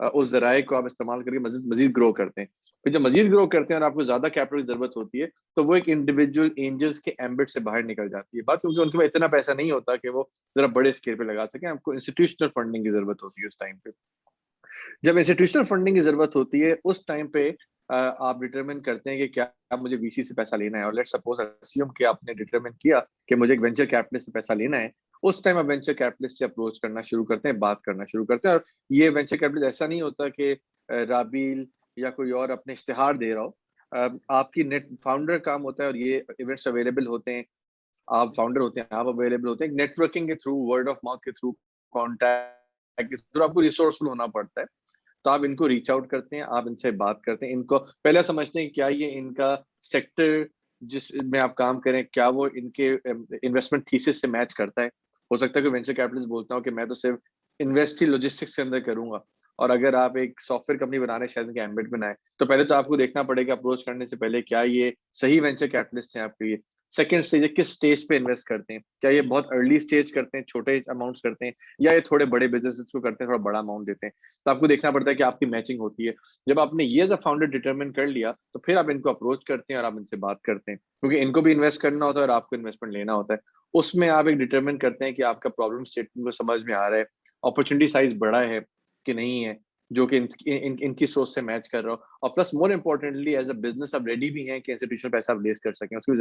اس ذرائع کو آپ استعمال کر کے مزید گرو کرتے ہیں. پھر جب مزید گرو کرتے ہیں اور آپ کو زیادہ کیپٹل کی ضرورت ہوتی ہے تو وہ ایک انڈیویجول اینجلس کے ایمبٹ سے باہر نکل جاتی ہے بات, کیونکہ ان کے پاس اتنا پیسہ نہیں ہوتا کہ وہ ذرا بڑے اسکیل پہ لگا سکیں. آپ کو انسٹیٹیوشنل فنڈنگ کی ضرورت ہوتی ہے اس ٹائم پہ. جب انسٹیٹیوشنل فنڈنگ کی ضرورت ہوتی ہے اس ٹائم پہ آپ ڈیٹرمن کرتے ہیں کہ کیا مجھے وی سی سے پیسہ لینا ہے, اور لیٹ سپوز اسیوم کہ آپ نے ڈیٹرمن کیا کہ مجھے ایک وینچر کیپٹلسٹ سے پیسہ لینا ہے. اس ٹائم آپ وینچر کیپٹلسٹ سے اپروچ کرنا شروع کرتے ہیں, بات کرنا شروع کرتے ہیں. اور یہ وینچر کیپٹلسٹ ایسا نہیں ہوتا کہ رابیل یا کوئی اور اپنے اشتہار دے رہا ہو. آپ کی نیٹ فاؤنڈر کام ہوتا ہے, اور یہ ایونٹس اویلیبل ہوتے ہیں, آپ فاؤنڈر ہوتے ہیں, آپ اویلیبل ہوتے ہیں نیٹ ورکنگ کے تھرو, ورڈ آف ماؤتھ کے تھرو, کانٹیکٹ کے تھرو. آپ کو ریسورسفل ہونا پڑتا ہے. تو آپ ان کو ریچ آؤٹ کرتے ہیں, آپ ان سے بات کرتے ہیں, ان کو پہلے سمجھتے ہیں کہ کیا یہ ان کا سیکٹر جس میں آپ کام کریں کیا وہ ان کے انویسٹمنٹ تھیسس سے میچ کرتا ہے. ہو سکتا ہے کہ وینچر کیپٹلسٹ بولتا ہوں کہ میں تو صرف انویسٹ ہی لاجسٹکس کے اندر کروں گا, اور اگر آپ ایک سافٹ ویئر کمپنی بنا رہے ہیں شاید ان کے ایمبٹ بنائے, تو پہلے تو آپ کو دیکھنا پڑے گا اپروچ کرنے سے پہلے کیا یہ صحیح وینچر کیپٹلسٹ ہیں آپ کے لیے. سیکنڈ اسٹیج ہے کس اسٹیج پہ انویسٹ کرتے ہیں, کیا یہ بہت ارلی اسٹیج کرتے ہیں, چھوٹے اماؤنٹس کرتے ہیں, یا یہ تھوڑے بڑے بزنس کو کرتے ہیں, تھوڑا بڑا اماؤنٹ دیتے ہیں. تو آپ کو دیکھنا پڑتا ہے کہ آپ کی میچنگ ہوتی ہے. جب آپ نے یہ ایز اے فاؤنڈر ڈیٹرمن کر لیا تو پھر آپ ان کو اپروچ کرتے ہیں اور آپ ان سے بات کرتے ہیں, کیونکہ ان کو بھی انویسٹ کرنا ہوتا ہے اور آپ کو انویسٹمنٹ لینا ہوتا ہے. اس میں آپ ایک ڈیٹرمن کرتے ہیں کہ آپ کا پرابلم اسٹیٹمنٹ کو سمجھ میں آ رہا ہے, اپرچونٹی سائز بڑا ہے کہ نہیں ہے جو کہ ان کی سوچ سے میچ کر رہا ہو, اور plus more importantly as a business آپ ریڈی بھی ہیں کہ انسٹیٹیوشنل پیسہ آپ ریز کر سکیں. اس میں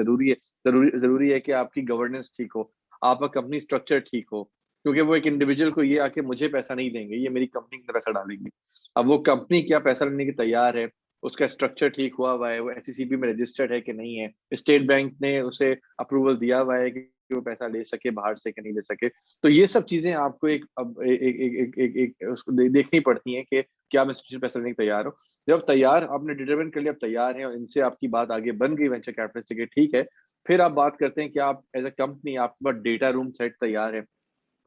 ضروری ہے کہ آپ کی گورننس ٹھیک ہو, آپ کا کمپنی اسٹرکچر ٹھیک ہو, کیونکہ وہ ایک انڈیویجول کو یہ آ کے مجھے پیسہ نہیں دیں گے, یہ میری کمپنی کے پیسہ ڈالیں گے. اب وہ کمپنی کیا پیسہ لینے کی تیار ہے, اس کا اسٹرکچر ٹھیک ہوا ہے, وہ ایس سی سی پی میں رجسٹرڈ ہے کہ نہیں ہے, اسٹیٹ بینک نے اسے اپروول دیا ہوا ہے کہ وہ پیسہ لے سکے باہر سے کہ نہیں لے سکے. تو یہ سب چیزیں آپ کو دیکھنی پڑتی ہیں کہ کیا آپ انسٹیٹیوشن پیسہ لینے کے تیار ہو. جب تیار آپ نے ڈیٹرمن کر لیا آپ تیار ہیں اور ان سے آپ کی بات آگے بن گئی وینچر کیپٹلسٹ سے کہ ٹھیک ہے, پھر آپ بات کرتے ہیں کہ آپ ایز اے کمپنی آپ کے پاس ڈیٹا روم سیٹ تیار ہے,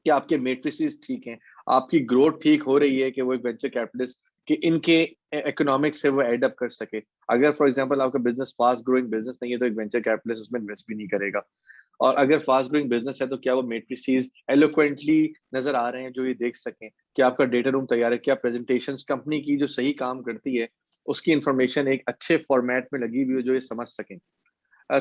کہ آپ کے میٹریسز ٹھیک ہیں, آپ کی گروتھ ٹھیک ہو رہی ہے کہ وہ ایک وینچر کیپٹلسٹ کہ ان کے اکنامکس سے وہ ایڈ اپ کر سکے. اگر فار ایگزامپل آپ کا بزنس فاسٹ گروئنگ بزنس نہیں ہے تو ایک وینچر کیپٹلسٹ اس میں انویسٹ بھی نہیں کرے گا. اور اگر فاسٹ گروئنگ بزنس ہے تو کیا وہ میٹریسز ایلوکوینٹلی نظر آ رہے ہیں جو یہ دیکھ سکیں, کہ آپ کا ڈیٹا روم تیار ہے, کیا پریزنٹیشنز کمپنی کی جو صحیح کام کرتی ہے اس کی انفارمیشن ایک اچھے فارمیٹ میں لگی ہوئی ہو جو یہ سمجھ سکیں.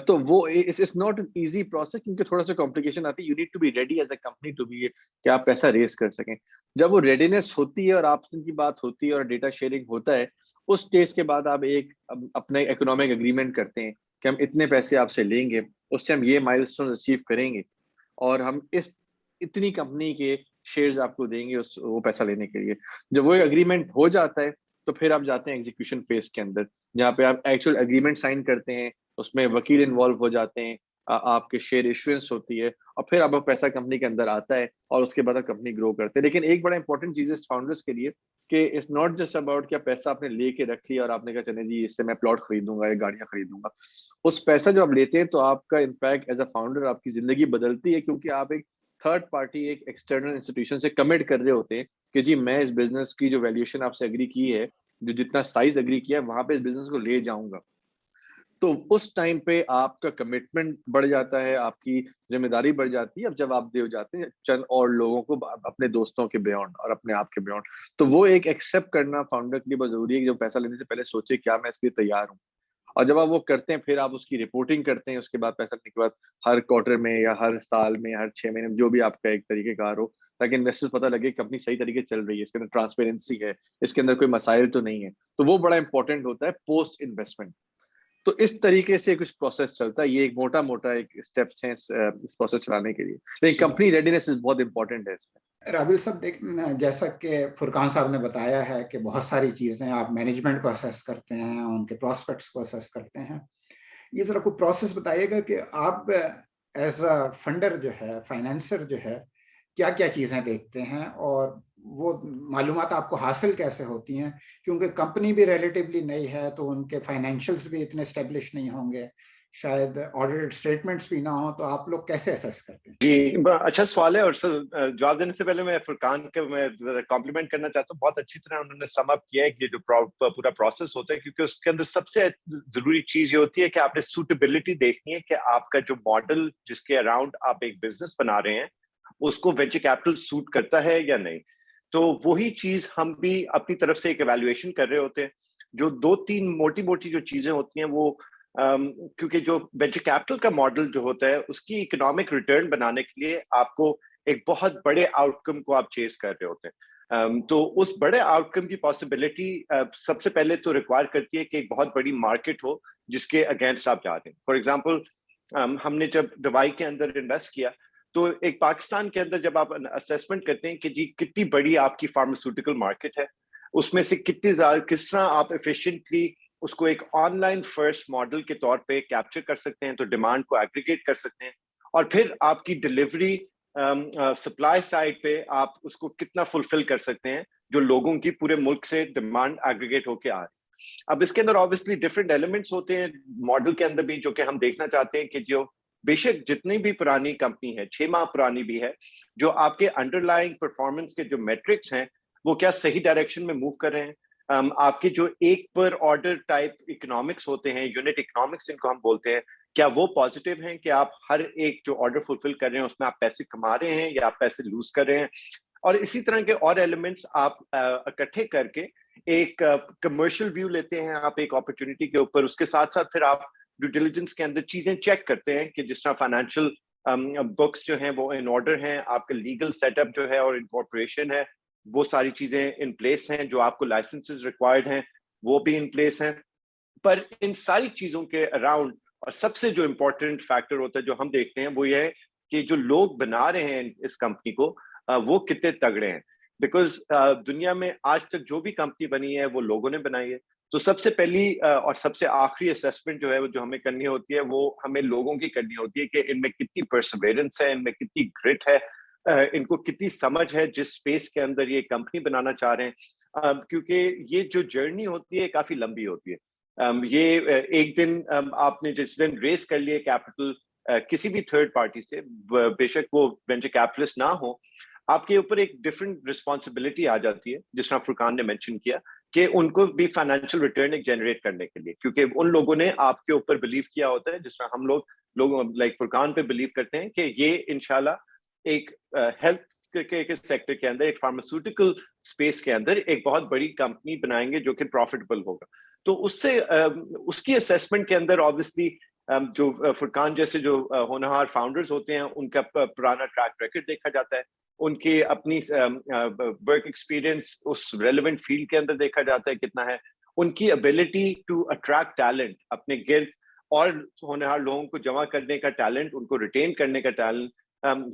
تو وہ it's not an easy process, کیونکہ تھوڑا سا کمپلیکیشن آتی ہے. You need to be ready as a company to be کہ آپ پیسہ ریز کر سکیں. جب وہ ریڈینس ہوتی ہے اور آپ کی بات ہوتی ہے اور ڈیٹا شیئرنگ ہوتا ہے, اس اسٹیج کے بعد آپ ایک اپنا اکنامک اگریمنٹ کرتے ہیں کہ ہم اتنے پیسے آپ سے لیں گے, اس سے ہم یہ مائل اسٹون اچیو کریں گے, اور ہم اتنی کمپنی کے شیئرز آپ کو دیں گے وہ پیسہ لینے کے لیے. جب وہ اگریمنٹ ہو جاتا ہے تو پھر آپ جاتے ہیں ایگزیکیوشن فیز کے اندر, جہاں پہ آپ ایکچوئل اگریمنٹ سائن کرتے ہیں, اس میں وکیل انوالو ہو جاتے ہیں, آپ کے شیئر ایشوئنس ہوتی ہے, اور پھر اب پیسہ کمپنی کے اندر آتا ہے, اور اس کے بعد کمپنی گرو کرتے ہیں. لیکن ایک بڑا انپورٹنٹ چیز ہے فاؤنڈرس کے لیے کہ اٹس ناٹ جسٹ اباؤٹ کیا پیسہ آپ نے لے کے رکھ لیا اور آپ نے کہا چلے جی اس سے میں پلاٹ خریدوں گا یا گاڑیاں خریدوں گا. اس پیسہ جب آپ لیتے ہیں تو آپ کا انفیکٹ ایز اے فاؤنڈر آپ کی زندگی بدلتی ہے, کیونکہ آپ ایک تھرڈ پارٹی ایک ایکسٹرنل انسٹیٹیوشن سے کمٹ کر رہے ہوتے ہیں کہ جی میں اس بزنس کی جو ویلیوشن آپ سے اگری کی ہے, جو جتنا سائز اگری کیا ہے وہاں پہ اس بزنس کو لے جاؤں گا. تو اس ٹائم پہ آپ کا کمٹمنٹ بڑھ جاتا ہے, آپ کی ذمہ داری بڑھ جاتی ہے. اب جب آپ دے جاتے ہیں چند اور لوگوں کو اپنے دوستوں کے بیونڈ اور اپنے آپ کے بیونڈ, تو وہ ایک ایکسیپٹ کرنا فاؤنڈر کے لیے بہت ضروری ہے کہ جو پیسہ لینے سے پہلے سوچے کیا میں اس کے لیے تیار ہوں. اور جب آپ وہ کرتے ہیں پھر آپ اس کی رپورٹنگ کرتے ہیں, اس کے بعد پیسہ لینے کے بعد ہر کوارٹر میں یا ہر سال میں ہر 6 مہینے میں جو بھی آپ کا ایک طریقہ کار ہو, تاکہ انویسٹرز پتہ لگے کمپنی صحیح طریقے چل رہی ہے, اس کے اندر ٹرانسپیرنسی ہے, اس کے اندر کوئی مسائل تو نہیں ہے. تو وہ بڑا امپورٹنٹ ہوتا ہے پوسٹ انویسٹمنٹ. تو اس طریقے سے کچھ پروسیس چلتا ہے, یہ ایک موٹا ایک اسٹیپس ہیں اس پروسیس چلانے کے لیے. لیکن کمپنی ریڈینس بہت امپورٹنٹ ہے اس میں. رابل صاحب جیسا کہ فرقان صاحب نے بتایا ہے کہ بہت ساری چیزیں آپ مینجمنٹ کو اسیس کرتے ہیں, ان کے پراسپیکٹس کو اسیس کرتے ہیں. یہ ذرا کوئی پروسیس بتائیے گا کہ آپ ایز اے فنڈر جو ہے, فائنینسر جو ہے, کیا کیا چیزیں دیکھتے ہیں اور وہ معلومات آپ کو حاصل کیسے ہوتی ہیں, کیونکہ کمپنی بھی ریلیٹیولی نئی ہے تو ان کے فائنینشیلز بھی اتنے اسٹیبلش نہیں ہوں گے, شاید آڈیٹڈ اسٹیٹمنٹس بھی نہ ہوں, تو آپ لوگ کیسے اسیس کرتے ہیں؟ جی اچھا سوال ہے, اور سر جواب دینے سے پہلے میں فرقان کے میں کمپلیمنٹ کرنا چاہتا ہوں. بہت اچھی طرح انہوں نے سم اپ کیا ہے کہ جو پورا پروسیس ہوتا ہے, کیونکہ اس کے اندر سب سے ضروری چیز یہ ہوتی ہے کہ آپ نے سوٹیبلٹی دیکھنی ہے کہ آپ کا جو ماڈل جس کے اراؤنڈ آپ ایک بزنس بنا رہے ہیں اس کو وینچر کیپٹل سوٹ کرتا ہے یا نہیں. تو وہی چیز ہم بھی اپنی طرف سے ایک ایویلویشن کر رہے ہوتے ہیں. جو 2-3 موٹی موٹی جو چیزیں ہوتی ہیں وہ کیونکہ جو وینچر کیپٹل کا ماڈل جو ہوتا ہے اس کی اکنامک ریٹرن بنانے کے لیے آپ کو ایک بہت بڑے آؤٹ کم کو آپ چیز کر رہے ہوتے ہیں. تو اس بڑے آؤٹ کم کی پاسبلٹی سب سے پہلے تو ریکوائر کرتی ہے کہ ایک بہت بڑی مارکیٹ ہو جس کے اگینسٹ آپ جاتے ہیں. فار ایگزامپل ہم نے جب دوائی کے اندر انویسٹ کیا تو ایک پاکستان کے اندر جب آپ اسیسمنٹ کرتے ہیں کہ جی کتنی بڑی آپ کی فارماسیوٹیکل مارکیٹ ہے, اس میں سے کتنی زیادہ کس طرح آپ ایفیشینٹلی اس کو ایک آن لائن فرسٹ ماڈل کے طور پہ کیپچر کر سکتے ہیں, تو ڈیمانڈ کو ایگریگیٹ کر سکتے ہیں, اور پھر آپ کی ڈیلیوری سپلائی سائڈ پہ آپ اس کو کتنا فلفل کر سکتے ہیں جو لوگوں کی پورے ملک سے ڈیمانڈ ایگریگیٹ ہو کے آ رہی ہے. اب اس کے اندر آبویسلی ڈفرینٹ ایلیمنٹس ہوتے ہیں ماڈل کے اندر بھی جو کہ ہم دیکھنا چاہتے ہیں کہ جو بے شک جتنی بھی پرانی کمپنی ہے 6 ماہ پرانی بھی ہے, جو آپ کے انڈر لائنگ پرفارمنس کے جو میٹرکس ہیں وہ کیا صحیح ڈائریکشن میں موو کر رہے ہیں. آپ کے جو ایک پر آرڈر ٹائپ اکنامکس ہوتے ہیں, یونٹ اکنامکس جن کو ہم بولتے ہیں, کیا وہ پازیٹیو ہیں کہ آپ ہر ایک جو آرڈر فلفل کر رہے ہیں اس میں آپ پیسے کما رہے ہیں یا آپ پیسے لوز کر رہے ہیں. اور اسی طرح کے اور ایلیمنٹس آپ اکٹھے کر کے ایک کمرشل ویو لیتے ہیں آپ ایک اپرچونٹی کے اوپر. اس کے ساتھ ساتھ پھر آپ ڈیو ڈیلیجنس کے اندر چیزیں چیک کرتے ہیں کہ جس طرح فائنینشیل بکس جو ہیں وہ ان آرڈر ہیں, آپ کا لیگل سیٹ اپ جو ہے اور انکارپوریشن ہے وہ ساری چیزیں ان پلیس ہیں, جو آپ کو لائسنسز ریکوائرڈ ہیں وہ بھی ان پلیس ہیں. پر ان ساری چیزوں کے اراؤنڈ اور سب سے جو امپورٹنٹ فیکٹر ہوتا ہے جو ہم دیکھتے ہیں وہ یہ ہے کہ جو لوگ بنا رہے ہیں اس کمپنی کو وہ کتنے تگڑے ہیں. بیکاز دنیا میں آج تک جو بھی کمپنی بنی ہے وہ لوگوں نے بنائی ہے. تو سب سے پہلی اور سب سے آخری اسیسمنٹ جو ہے جو ہمیں کرنی ہوتی ہے وہ ہمیں لوگوں کی کرنی ہوتی ہے کہ ان میں کتنی پرسیویرنس ہے, ان میں کتنی گرٹ ہے, ان کو کتنی سمجھ ہے جس اسپیس کے اندر یہ کمپنی بنانا چاہ رہے ہیں. کیونکہ یہ جو جرنی ہوتی ہے کافی لمبی ہوتی ہے. یہ ایک دن آپ نے جس دن ریز کر لیے کیپٹل کسی بھی تھرڈ پارٹی سے, بے شک وہ وینچر کیپٹلسٹ نہ ہو, آپ کے اوپر ایک ڈفرنٹ رسپانسبلٹی آ جاتی ہے جس طرح فرقان نے مینشن کیا کہ ان کو بھی فائنینشیل ریٹرن ایک جنریٹ کرنے کے لیے, کیونکہ ان لوگوں نے آپ کے اوپر بلیو کیا ہوتا ہے جس طرح ہم لوگ لائک فرقان پہ بلیو کرتے ہیں کہ یہ انشاءاللہ ایک ہیلتھ کے سیکٹر کے اندر ایک فارماسیوٹیکل اسپیس کے اندر ایک بہت بڑی کمپنی بنائیں گے جو کہ پروفیٹیبل ہوگا. تو اس سے اس کی اسیسمنٹ کے اندر آبویسلی جو فرقان جیسے جو ہونہار فاؤنڈرز ہوتے ہیں ان کا پرانا ٹریک ریکارڈ دیکھا جاتا ہے, ان کی اپنی ورک ایکسپیرینس اس ریلیونٹ فیلڈ کے اندر دیکھا جاتا ہے کتنا ہے, ان کی ابیلٹی ٹو اٹریکٹ ٹیلنٹ, اپنے گرد اور ہونہار لوگوں کو جمع کرنے کا ٹیلنٹ, ان کو ریٹین کرنے کا ٹیلنٹ,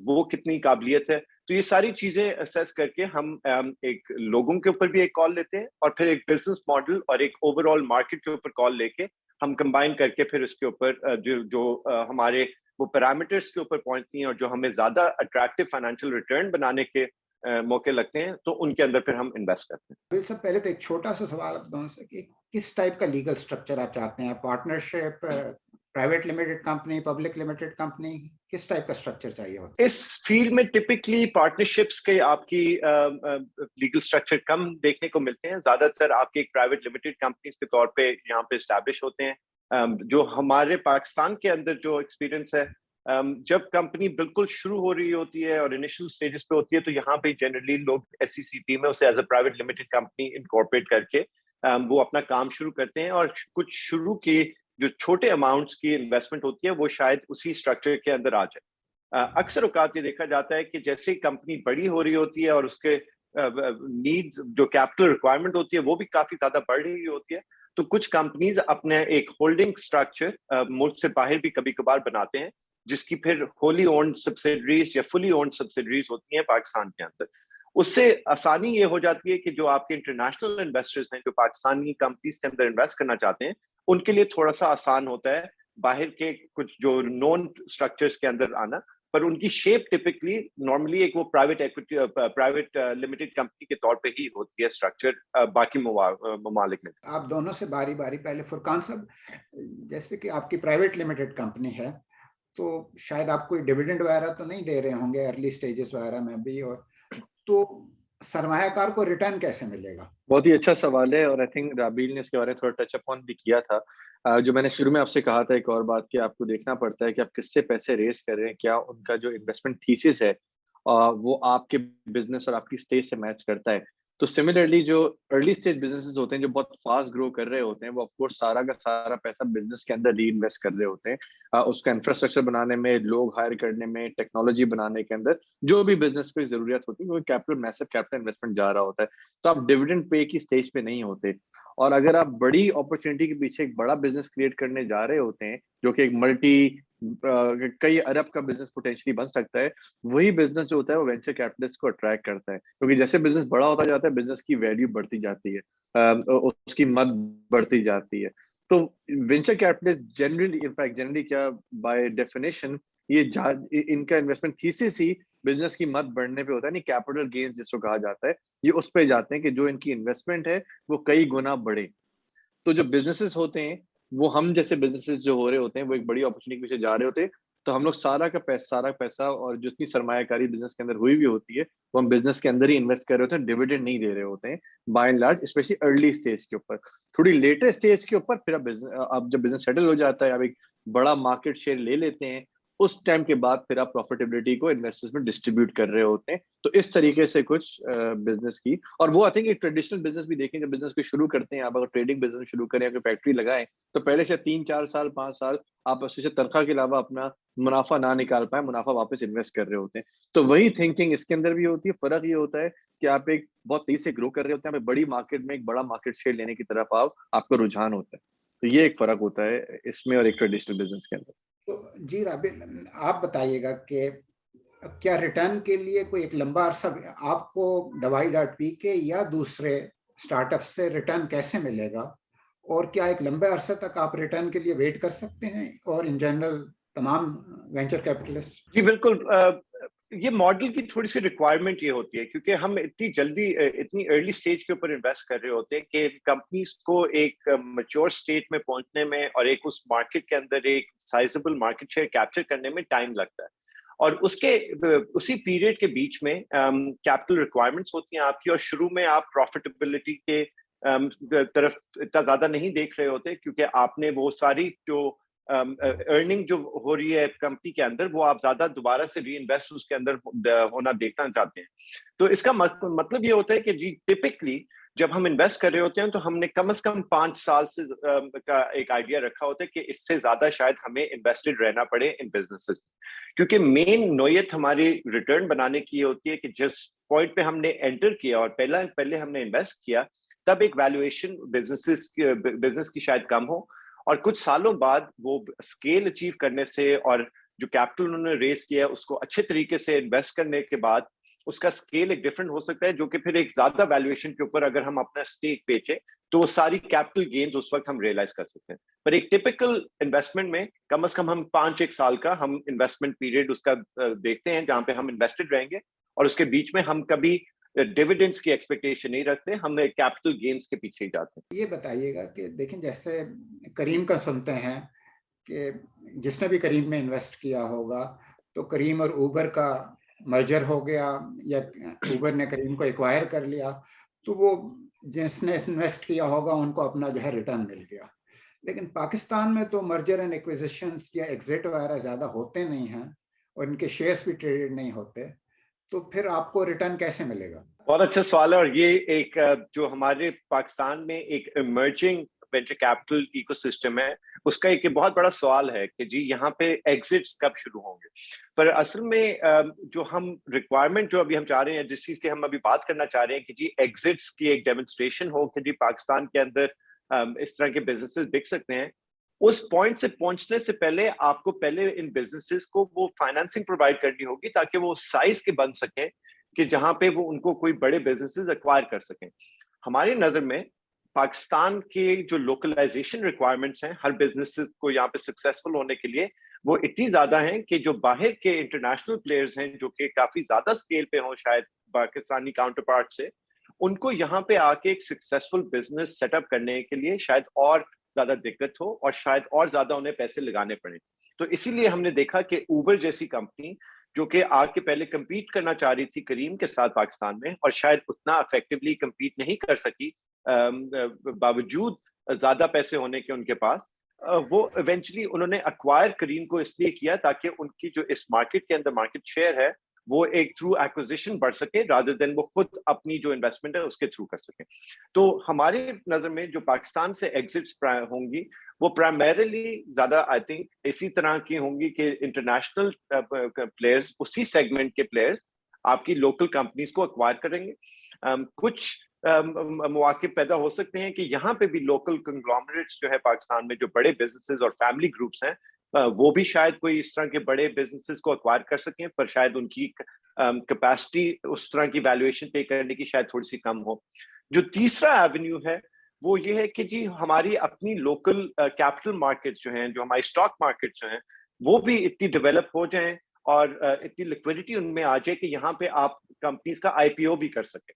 وہ کتنی قابلیت ہے. تو یہ ساری چیزیں اسیس کر کے ہم ایک لوگوں کے اوپر بھی ایک کال لیتے ہیں اور پھر ایک بزنس ماڈل اور ایک اوور آل مارکیٹ کے اوپر کال لے کے ہم کمبائن کر کے پھر اس کے اوپر جو ہمارے وہ پیرامیٹرز کے اوپر پہنچتی ہیں اور جو ہمیں زیادہ اٹریکٹیو فائنینشیل ریٹرن بنانے کے موقع لگتے ہیں تو ان کے اندر پھر ہم انویسٹ کرتے ہیں. سب پہلے تو ایک چھوٹا سا سوال آپ دونوں سے کہ کس ٹائپ کا لیگل سٹرکچر آپ چاہتے ہیں, partnership, private limited company, public limited company, کس ٹائپ کا سٹرکچر چاہیے ہوتا ہے؟ اس فیلڈ میں ٹپکلی پارٹنرشپس کے آپ کی لیگل سٹرکچر کم دیکھنے کو ملتے ہیں, زیادہ تر آپ کے ایک پرائیویٹ لمیٹڈ کمپنیز کے طور پہ یہاں پہ اسٹیبلش ہوتے ہیں. جو ہمارے پاکستان کے اندر جو ایکسپیرینس ہے, جب کمپنی بالکل شروع ہو رہی ہوتی ہے اور انیشل سٹیجز پہ ہوتی ہے تو یہاں پہ جنرلی لوگ SECP میں اسے as a private limited company incorporate کر کے وہ اپنا کام شروع کرتے ہیں, اور کچھ شروع کی جو چھوٹے اماؤنٹس کی انویسٹمنٹ ہوتی ہے وہ شاید اسی اسٹرکچر کے اندر آ جائے. اکثر اوقات یہ دیکھا جاتا ہے کہ جیسے کمپنی بڑی ہو رہی ہوتی ہے اور اس کے نیڈ جو کیپٹل ریکوائرمنٹ ہوتی ہے وہ بھی کافی زیادہ بڑھ رہی ہوتی ہے, تو کچھ کمپنیز اپنے ایک ہولڈنگ اسٹرکچر ملک سے باہر بھی کبھی کبھار بناتے ہیں جس کی پھر ہوللی اونڈ سبسیڈریز یا فلی اونڈ سبسیڈریز ہوتی ہیں پاکستان کے اندر. اس سے آسانی یہ ہو جاتی ہے کہ جو آپ کے انٹرنیشنل انویسٹرز ہیں جو پاکستانی کمپنیز کے اندر انویسٹ کرنا چاہتے ہیں ان کے لیے تھوڑا سا آسان ہوتا ہے باہر کے کچھ جو نون اسٹرکچرز کے اندر آنا, پر ان کی شیپ ٹپکلی نارملی ایک وہ private equity private limited company کے طور پہ ہی ہوتی ہے اسٹرکچر باقی ممالک میں. آپ دونوں سے باری باری, پہلے فرقان صاحب, جیسے کہ آپ کی پرائیویٹ لمیٹڈ کمپنی ہے تو شاید آپ کوئی ڈیویڈنڈ وغیرہ تو نہیں دے رہے ہوں گے ارلی سٹیجز وغیرہ میں بھی, اور تو سرمایہ کار کو ریٹرن کیسے ملے گا؟ بہت ہی اچھا سوال ہے, اور آئی تھنک رابیل نے اس کے بارے میں تھوڑا ٹچ اپ آن بھی کیا تھا. جو میں نے شروع میں آپ سے کہا تھا ایک اور بات کہ آپ کو دیکھنا پڑتا ہے کہ آپ کس سے پیسے ریز کر رہے ہیں, کیا ان کا جو انویسٹمنٹ تھیسس ہے وہ آپ کے بزنس اور آپ کی اسٹیج سے میچ کرتا ہے. تو سملرلی جو ارلی اسٹیج بزنسز ہوتے ہیں جو بہت فاسٹ گرو کر رہے ہوتے ہیں وہ آف کورس سارا کا سارا پیسہ بزنس کے اندر ری انویسٹ کر رہے ہوتے ہیں, اس کا انفراسٹرکچر بنانے میں, لوگ ہائر کرنے میں, ٹیکنالوجی بنانے کے اندر جو بھی بزنس کو ضروریات ہوتی ہے وہ کیپٹل میسو کیپٹل انویسٹمنٹ جا رہا ہوتا ہے. تو آپ ڈیویڈنڈ پے کی اسٹیج پہ نہیں ہوتے, اور اگر آپ بڑی اپرچونٹی کے پیچھے ایک بڑا بزنس کریٹ کرنے جا رہے ہوتے ہیں جو کہ ایک ملٹی کئی ارب کا بزنس پوٹینشلی بن سکتا ہے, وہی بزنس جو ہوتا ہے وہ وینچر کیپٹلسٹ کو اٹریکٹ کرتا ہے, کیونکہ جیسے بزنس بڑا ہوتا جاتا ہے بزنس کی ویلیو بڑھتی جاتی ہے, اس کی مد بڑھتی جاتی ہے. تو وینچر کیپٹلسٹ جنرلی کیا بائی ڈیفینیشن ان کا انویسٹمنٹ تھیسس ہی بزنس کی مد بڑھنے پہ ہوتا ہے, نہیں کیپٹل گینز جس کو کہا جاتا ہے, یہ اس پہ جاتے ہیں کہ جو ان کی انویسٹمنٹ ہے وہ کئی گنا بڑھے. تو جو بزنسز ہوتے ہیں وہ ہم جیسے بزنسز جو ہو رہے ہوتے ہیں وہ ایک بڑی اپرچونٹی کے پیچھے جا رہے ہوتے ہیں, تو ہم لوگ سارا پیسہ اور جتنی سرمایہ کاری بزنس کے اندر ہوئی بھی ہوتی ہے وہ ہم بزنس کے اندر ہی انویسٹ کر رہے ہوتے ہیں, ڈیویڈنڈ نہیں دے رہے ہوتے ہیں by and large, especially early stage کے اوپر. تھوڑی لیٹر اسٹیج کے اوپر پھر اب جب بزنس سیٹل ہو جاتا ہے, اب ایک بڑا مارکیٹ شیئر لے لیتے ہیں, اس ٹائم کے بعد پھر آپ پروفیٹیبلٹی کو انویسٹرز میں ڈسٹریبیوٹ کر رہے ہوتے ہیں. تو اس طریقے سے کچھ بزنس کی, اور وہ آئی تھنک ایک ٹریڈیشنل بزنس بھی دیکھیں, جب بزنس کو شروع کرتے ہیں آپ, اگر ٹریڈنگ بزنس شروع کریں, اگر فیکٹری لگائیں تو پہلے سے 3-4 سال 5 سال آپ اس سے تنخواہ کے علاوہ اپنا منافع نہ نکال پائیں, منافع واپس انویسٹ کر رہے ہوتے ہیں. تو وہی تھنکنگ اس کے اندر بھی ہوتی ہے. فرق یہ ہوتا ہے کہ آپ ایک بہت تیزی سے گرو کر رہے ہوتے ہیں, آپ بڑی مارکیٹ میں ایک بڑا مارکیٹ شیئر لینے کی طرف آپ کا رجحان ہوتا ہے. تو یہ ایک فرق ہوتا ہے اس میں اور ایک ٹریڈیشنل بزنس کے اندر. تو جی رابل, آپ بتائیے گا کہ کیا ریٹرن کے لیے کوئی ایک لمبا عرصہ آپ کو Dawai.P کے یا دوسرے اسٹارٹ اپ سے ریٹرن کیسے ملے گا, اور کیا ایک لمبے عرصے تک آپ ریٹرن کے لیے ویٹ کر سکتے ہیں, اور ان جنرل تمام وینچر کیپٹلسٹ؟ جی بالکل, یہ ماڈل کی تھوڑی سی ریکوائرمنٹ یہ ہوتی ہے کیونکہ ہم اتنی جلدی اتنی ارلی سٹیج کے اوپر انویسٹ کر رہے ہوتے ہیں کہ کمپنیز کو ایک میچور سٹیٹ میں پہنچنے میں اور ایک اس مارکیٹ کے اندر ایک سائزبل مارکیٹ شیئر کیپچر کرنے میں ٹائم لگتا ہے, اور اسی پیریڈ کے بیچ میں کیپٹل ریکوائرمنٹس ہوتی ہیں آپ کی, اور شروع میں آپ پروفیٹیبلٹی کے طرف اتنا زیادہ نہیں دیکھ رہے ہوتے کیونکہ آپ نے وہ ساری جو ارننگ جو ہو رہی ہے کمپنی کے اندر وہ آپ زیادہ دوبارہ سے ری انویسٹ اس کے اندر ہونا دیکھنا چاہتے ہیں. تو اس کا مطلب یہ ہوتا ہے کہ جی ٹپکلی جب ہم انویسٹ کر رہے ہوتے ہیں تو ہم نے کم از کم 5 سال سے کا ایک آئیڈیا رکھا ہوتا ہے کہ اس سے زیادہ شاید ہمیں انویسٹڈ رہنا پڑے ان بزنسز, کیونکہ مین نوعیت ہماری ریٹرن بنانے کی ہوتی ہے کہ جس پوائنٹ پہ ہم نے انٹر کیا اور پہلے ہم نے انویسٹ کیا تب ایک ویلویشن بزنس کی شاید کم ہو, اور کچھ سالوں بعد وہ اسکیل اچیو کرنے سے اور جو کیپٹل انہوں نے ریز کیا اس کو اچھے طریقے سے انویسٹ کرنے کے بعد اس کا اسکیل ایک ڈفرنٹ ہو سکتا ہے, جو کہ پھر ایک زیادہ ویلویشن کے اوپر اگر ہم اپنا اسٹیک بیچیں تو وہ ساری کیپٹل گینز اس وقت ہم ریئلائز کر سکتے ہیں. پر ایک ٹپیکل انویسٹمنٹ میں کم از کم ہم 5-1 سال کا ہم انویسٹمنٹ پیریڈ اس کا دیکھتے ہیں جہاں پہ ہم انویسٹڈ رہیں گے, اور اس کے بیچ میں ہم کبھی ڈیویڈنڈز کی ایکسپیکٹیشن نہیں رکھتے, ہم کیپٹل گینز کے پیچھے ہی جاتے ہیں. یہ بتائیے گا کہ دیکھیں جیسے کریم کا سنتے ہیں کہ جس نے بھی کریم میں انویسٹ کیا ہوگا تو کریم اور اوبر کا مرجر ہو گیا یا اوبر نے کریم کو ایکوائر کر لیا, تو وہ جس نے انویسٹ کیا ہوگا ان کو اپنا جو ہے ریٹرن مل گیا. لیکن پاکستان میں تو مرجر اینڈ ایکویزیشنز یا ایگزٹ وغیرہ زیادہ ہوتے نہیں ہیں, اور ان کے شیئرز بھی ٹریڈ نہیں ہوتے, تو پھر آپ کو ریٹرن کیسے ملے گا؟ بہت اچھا سوال ہے, اور یہ ایک جو ہمارے پاکستان میں ایک emerging venture capital ecosystem ہے اس کا ایک بہت بڑا سوال ہے کہ جی یہاں پہ ایگزٹس کب شروع ہوں گے. پر اصل میں جو ہم ریکوائرمنٹ جو ابھی ہم چاہ رہے ہیں, جس چیز کی ہم ابھی بات کرنا چاہ رہے ہیں کہ جی ایگزٹس کی ایک ڈیمونسٹریشن ہو کہ جی پاکستان کے اندر اس طرح کے بزنسز بک سکتے ہیں, اس پوائنٹ سے پہنچنے سے پہلے آپ کو پہلے ان بزنسز کو وہ فائنانسنگ پرووائڈ کرنی ہوگی تاکہ وہ سائز کے بن سکیں کہ جہاں پہ وہ ان کو کوئی بڑے بزنسز ایکوائر کر سکیں. ہماری نظر میں پاکستان کے جو لوکلائزیشن ریکوائرمنٹس ہیں ہر بزنس کو یہاں پہ سکسیسفل ہونے کے لیے وہ اتنی زیادہ ہیں کہ جو باہر کے انٹرنیشنل پلیئرز ہیں جو کہ کافی زیادہ اسکیل پہ ہوں شاید پاکستانی کاؤنٹر پارٹ سے, ان کو یہاں پہ آ کے ایک سکسیسفل بزنس سیٹ اپ کرنے کے لیے شاید اور زیادہ دقت ہو اور شاید اور زیادہ انہیں پیسے لگانے پڑیں. تو اسی لیے ہم نے دیکھا کہ اوبر جیسی کمپنی جو کہ آگ کے پہلے کمپیٹ کرنا چاہ رہی تھی کریم کے ساتھ پاکستان میں, اور شاید اتنا افیکٹولی کمپیٹ نہیں کر سکی باوجود زیادہ پیسے ہونے کے ان کے پاس, وہ ایونچولی انہوں نے ایکوائر کریم کو اس لیے کیا تاکہ ان کی جو اس مارکیٹ کے اندر مارکیٹ شیئر ہے وہ ایک تھرو ایکوزیشن بڑھ سکے رادر دین وہ خود اپنی جو انویسٹمنٹ ہے اس کے تھرو کر سکیں. تو ہماری نظر میں جو پاکستان سے ایگزٹس ہوں گی وہ پرائمریلی زیادہ آئی تھنک اسی طرح کی ہوں گی کہ انٹرنیشنل پلیئرز, اسی سیگمنٹ کے پلیئرز آپ کی لوکل کمپنیز کو ایکوائر کریں گے. کچھ مواقع پیدا ہو سکتے ہیں کہ یہاں پہ بھی لوکل کنگلومریٹس جو ہے پاکستان میں جو بڑے بزنسز اور فیملی گروپس ہیں وہ بھی شاید کوئی اس طرح کے بڑے بزنسز کو ایکوائر کر سکیں, پر شاید ان کی کیپیسٹی اس طرح کی ویلیویشن پے کرنے کی شاید تھوڑی سی کم ہو. جو تیسرا ایونیو ہے وہ یہ ہے کہ جی ہماری اپنی لوکل کیپٹل مارکیٹس جو ہیں, جو ہماری اسٹاک مارکیٹس جو ہیں, وہ بھی اتنی ڈیولپ ہو جائیں اور اتنی لیکوڈیٹی ان میں آ جائے کہ یہاں پہ آپ کمپنیز کا آئی پی او بھی کر سکیں.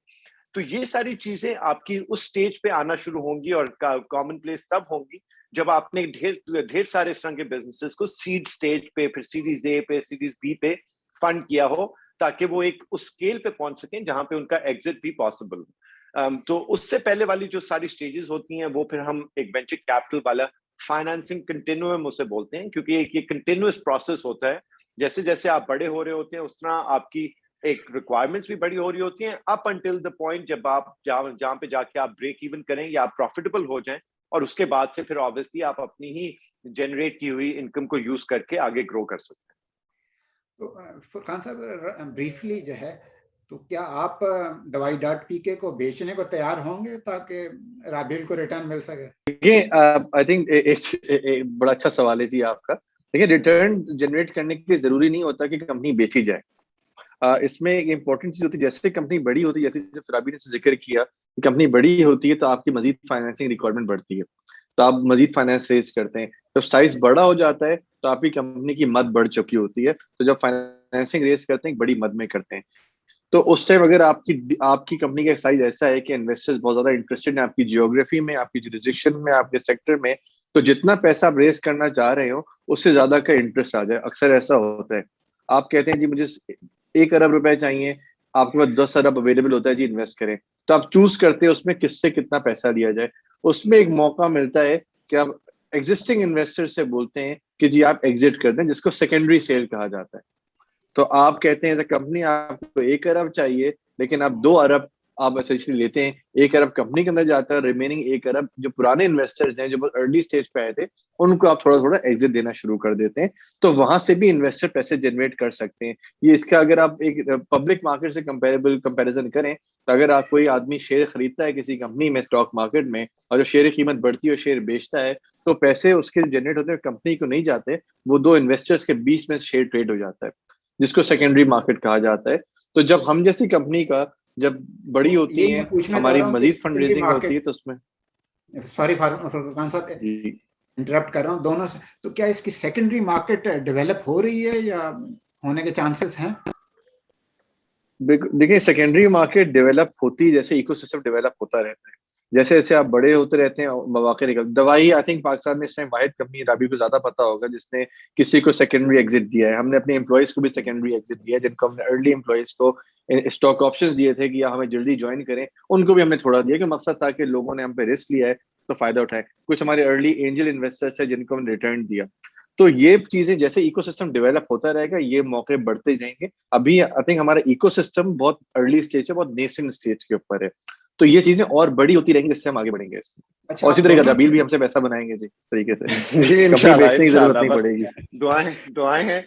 تو یہ ساری چیزیں آپ کی اس سٹیج پہ آنا شروع ہوں گی اور کامن پلیس تب ہوں گی جب آپ نے ڈھیر سارے اس طرح کے بزنسز کو سیڈ سٹیج پہ, پھر سیریز اے پہ, سیریز بی پہ فنڈ کیا ہو, تاکہ وہ ایک اس اسکیل پہ پہنچ سکیں جہاں پہ ان کا ایگزٹ بھی پاسبل ہو. تو اس سے پہلے والی جو ساری سٹیجز ہوتی ہیں وہ پھر ہم ایک وینچر کیپٹل والا فائنانسنگ کنٹینیوم اسے بولتے ہیں, کیونکہ ایک یہ کنٹینیوس پروسیس ہوتا ہے. جیسے جیسے آپ بڑے ہو رہے ہوتے ہیں اس طرح آپ کی ایک ریکوائرمنٹس بھی بڑی ہو رہی ہوتی ہیں, اپ انٹل دا پوائنٹ جب آپ جہاں پہ جا کے آپ بریک ایون کریں یا آپ پروفیٹیبل ہو جائیں, اور اس کے بعد سے پھر آبویسلی آپ اپنی ہی جنریٹ کی ہوئی انکم کو یوز کر کے آگے گرو کر سکتے ہیں. تو فرقان صاحب بریفلی جو ہے, تو کیا آپ dawai.pk کو بیچنے کو تیار ہوں گے تاکہ رابیل کو ریٹرن مل سکے؟ دیکھیے آئی تھنک بڑا اچھا سوال ہے جی آپ کا. دیکھیے ریٹرن جنریٹ کرنے کے لیے ضروری نہیں ہوتا کہ کمپنی بیچی جائے. اس میں ایک امپورٹنٹ چیز ہوتی ہے, جیسے کمپنی بڑی ہوتی ہے, جیسے رابی نے ذکر کیا کہ کمپنی بڑی ہوتی ہے تو آپ کی مزید فائنینسنگ ریکوائرمنٹ بڑھتی ہے, تو آپ مزید فائنینس ریز کرتے ہیں. جب سائز بڑا ہو جاتا ہے تو آپ کی کمپنی کی مد بڑھ چکی ہوتی ہے, تو جب فائنینسنگ ریز کرتے ہیں ایک بڑی مد میں کرتے ہیں, تو اس ٹائم اگر آپ کی کمپنی کا سائز ایسا ہے کہ انویسٹرز بہت زیادہ انٹرسٹڈ ہیں آپ کی جیوگرافی میں, آپ کی جوریسڈکشن میں, آپ کے سیکٹر میں, تو جتنا پیسہ آپ ریز کرنا چاہ رہے ہو اس سے زیادہ کا انٹرسٹ آ جائے. اکثر ایسا ہوتا ہے, آپ کہتے ہیں جی مجھے 1 ارب روپے چاہیے, آپ کے پاس 10 ارب اویلیبل ہوتا ہے جی انویسٹ کریں, تو آپ چوز کرتے ہیں اس میں کس سے کتنا پیسہ دیا جائے. اس میں ایک موقع ملتا ہے کہ آپ ایگزسٹنگ انویسٹر سے بولتے ہیں کہ جی آپ ایگزٹ کر دیں, جس کو سیکنڈری سیل کہا جاتا ہے. تو آپ کہتے ہیں کمپنی آپ کو 1 ارب چاہیے لیکن آپ 2 ارب آپ ایسنشلی لیتے ہیں, 1 ارب کمپنی کے اندر جاتا ہے, ریمیننگ 1 ارب جو پرانے انویسٹرز ہیں جو بہت ارلی سٹیج پہ آئے تھے ان کو آپ تھوڑا تھوڑا ایگزٹ دینا شروع کر دیتے ہیں. تو وہاں سے بھی انویسٹر پیسے جنریٹ کر سکتے ہیں. یہ اس کا اگر آپ ایک پبلک مارکیٹ سے کمپیریزن کریں تو اگر آپ کوئی آدمی شیئر خریدتا ہے کسی کمپنی میں اسٹاک مارکیٹ میں, اور جو شیئر کی قیمت بڑھتی ہے اور شیئر بیچتا ہے, تو پیسے اس کے جنریٹ ہوتے ہیں کمپنی کو نہیں جاتے, وہ 2 انویسٹرز کے بیچ میں شیئر ٹریڈ ہو جاتا ہے جس کو سیکنڈری مارکیٹ کہا جاتا ہے. تو جب ہم جیسی کمپنی کا جب بڑی ہوتی ہیں, ہماری مزید فنڈ ریزنگ ہوتی ہے, تو اس میں سوری فرقان صاحب انٹرپٹ کر رہا ہوں دونوں سے, تو کیا اس کی سیکنڈری مارکیٹ ڈیولپ ہو رہی ہے یا ہونے کے چانسز ہیں؟ دیکھیں سیکنڈری مارکیٹ ڈیولپ ہوتی جیسے ایکو سسٹم ڈیولپ ہوتا رہتا ہے, جیسے جیسے آپ بڑے ہوتے رہتے ہیں مواقع نکل. دوائی آئی تھنک پاکستان میں اس ٹائم واحد کمپنی, رابی کو زیادہ پتا ہوگا, جس نے کسی کو سیکنڈری ایگزٹ دیا ہے. ہم نے اپنے امپلائیز کو بھی سیکنڈری ایگزٹ دیا ہے, جن کو ہم نے ارلی امپلائیز کو اسٹاک آپشنز دیے تھے کہ ہمیں جلدی جوائن کریں, ان کو بھی ہم نے تھوڑا دیا, کہ مقصد تھا کہ لوگوں نے ہم پہ رسک لیا ہے تو فائدہ اٹھائے. کچھ ہمارے ارلی اینجل انویسٹرس ہیں جن کو ہم نے ریٹرن دیا. تو یہ چیزیں جیسے ایکو سسٹم ڈیولپ ہوتا رہے گا, یہ موقع بڑھتے جائیں گے. ابھی آئی تھنک ہمارا ایکو سسٹم بہت ارلی اسٹیج ہے, بہت نیسنٹ اسٹیج کے اوپر ہے, تو یہ چیزیں اور بڑی ہوتی رہیں گی جس سے ہم آگے بڑھیں گے. اور اسی طریقے رابیل بھی ہم سے پیسہ بنائیں گے جی طریقے سے, جی کمپنی بیچنے کی ضرورت نہیں پڑے گی. دعائیں ہیں.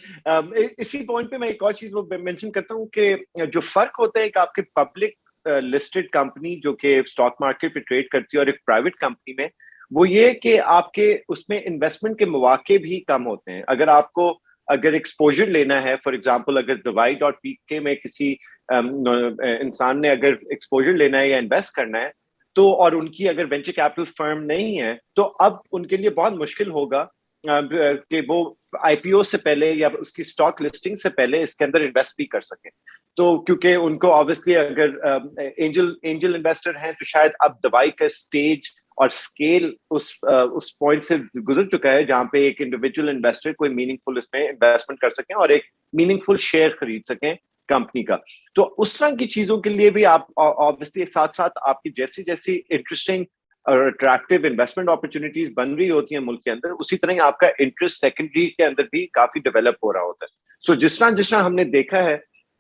اسی پوائنٹ پہ میں ایک اور چیز مینشن کرتا ہوں کہ جو فرق ہوتا ہے ایک آپ کے پبلک لسٹڈ کمپنی جو کہ اسٹاک مارکیٹ پہ ٹریڈ کرتی ہے اور ایک پرائیویٹ کمپنی میں, وہ یہ کہ آپ کے اس میں انویسٹمنٹ کے مواقع بھی کم ہوتے ہیں. اگر ایکسپوجر لینا ہے, فار ایگزامپل اگر dawai.pk میں کسی انسان نے اگر ایکسپوجر لینا ہے یا انویسٹ کرنا ہے, تو اور ان کی اگر وینچر کیپٹل فرم نہیں ہے, تو اب ان کے لیے بہت مشکل ہوگا کہ وہ آئی پی او سے پہلے یا اس کی اسٹاک لسٹنگ سے پہلے اس کے اندر انویسٹ بھی کر سکیں. تو کیونکہ ان کو آبویسلی اگر اینجل انویسٹر ہیں تو شاید اب دوائی کا اسٹیج اور اسکیل اس پوائنٹ سے گزر چکا ہے جہاں پہ ایک انڈیویجول انویسٹر کوئی میننگ فل اس میں انویسٹمنٹ کر سکیں اور ایک میننگ فل شیئر خرید سکیں کمپنی کا. تو اس طرح کی چیزوں کے لیے بھی آپ آبویسلی ساتھ ساتھ آپ کی جیسی جیسی انٹرسٹنگ اور اٹریکٹیو انویسٹمنٹ اپرچونیٹیز بن رہی ہوتی ہیں ملک کے اندر, اسی طرح آپ کا انٹرسٹ سیکنڈری کے اندر بھی کافی ڈیولپ ہو رہا ہوتا ہے. سو جس طرح ہم نے دیکھا ہے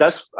10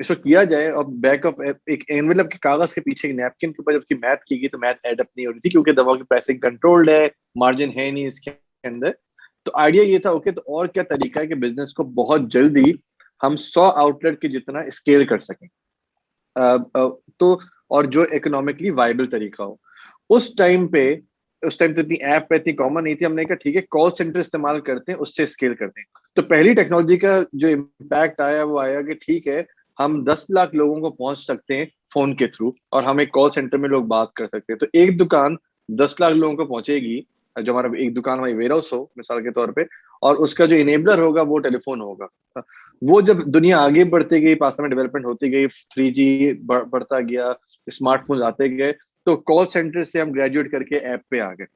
اس کو کیا جائے اور بیک آف ایک انویلپ کے کاغذ کے پیچھے ایک نیپکن کے اوپر جب کی میتھ کی گئی تو میتھ ایڈ اپ نہیں ہو رہی تھی کیونکہ دوا کی پرائسنگ کنٹرولڈ ہے, مارجن ہے نہیں اس کے اندر. تو آئیڈیا یہ تھا اوکے تو اور کیا طریقہ ہے کہ بزنس کو بہت جلدی ہم 100 آؤٹ لیٹ کی جتنا اسکیل کر سکیں, تو اور جو اکنامکلی وائبل طریقہ ہو. اس ٹائم تو اتنی ایپ پہ اتنی کامن نہیں تھی, ہم نے کہا ٹھیک ہے کال سینٹر استعمال کرتے ہیں, اس سے اسکیل کرتے ہیں. تو پہلی ٹیکنالوجی کا جو امپیکٹ آیا وہ آیا کہ ٹھیک ہے ہم 10 لاکھ لوگوں کو پہنچ سکتے ہیں فون کے تھرو, اور ہم ایک کال سینٹر میں لوگ بات کر سکتے ہیں. تو ایک دکان 10 لاکھ لوگوں کو پہنچے گی, جو ہمارا ایک دکان ہماری ویئر ہاؤس ہو مثال کے طور پہ, اور اس کا جو انیبلر ہوگا وہ ٹیلی فون ہوگا. وہ جب دنیا آگے بڑھتی گئی, پاس میں ڈیولپمنٹ ہوتی گئی, 3G بڑھتا گیا, اسمارٹ فون آتے گئے, تو کال سینٹر سے ہم گریجویٹ کر کے ایپ پہ آ گئے.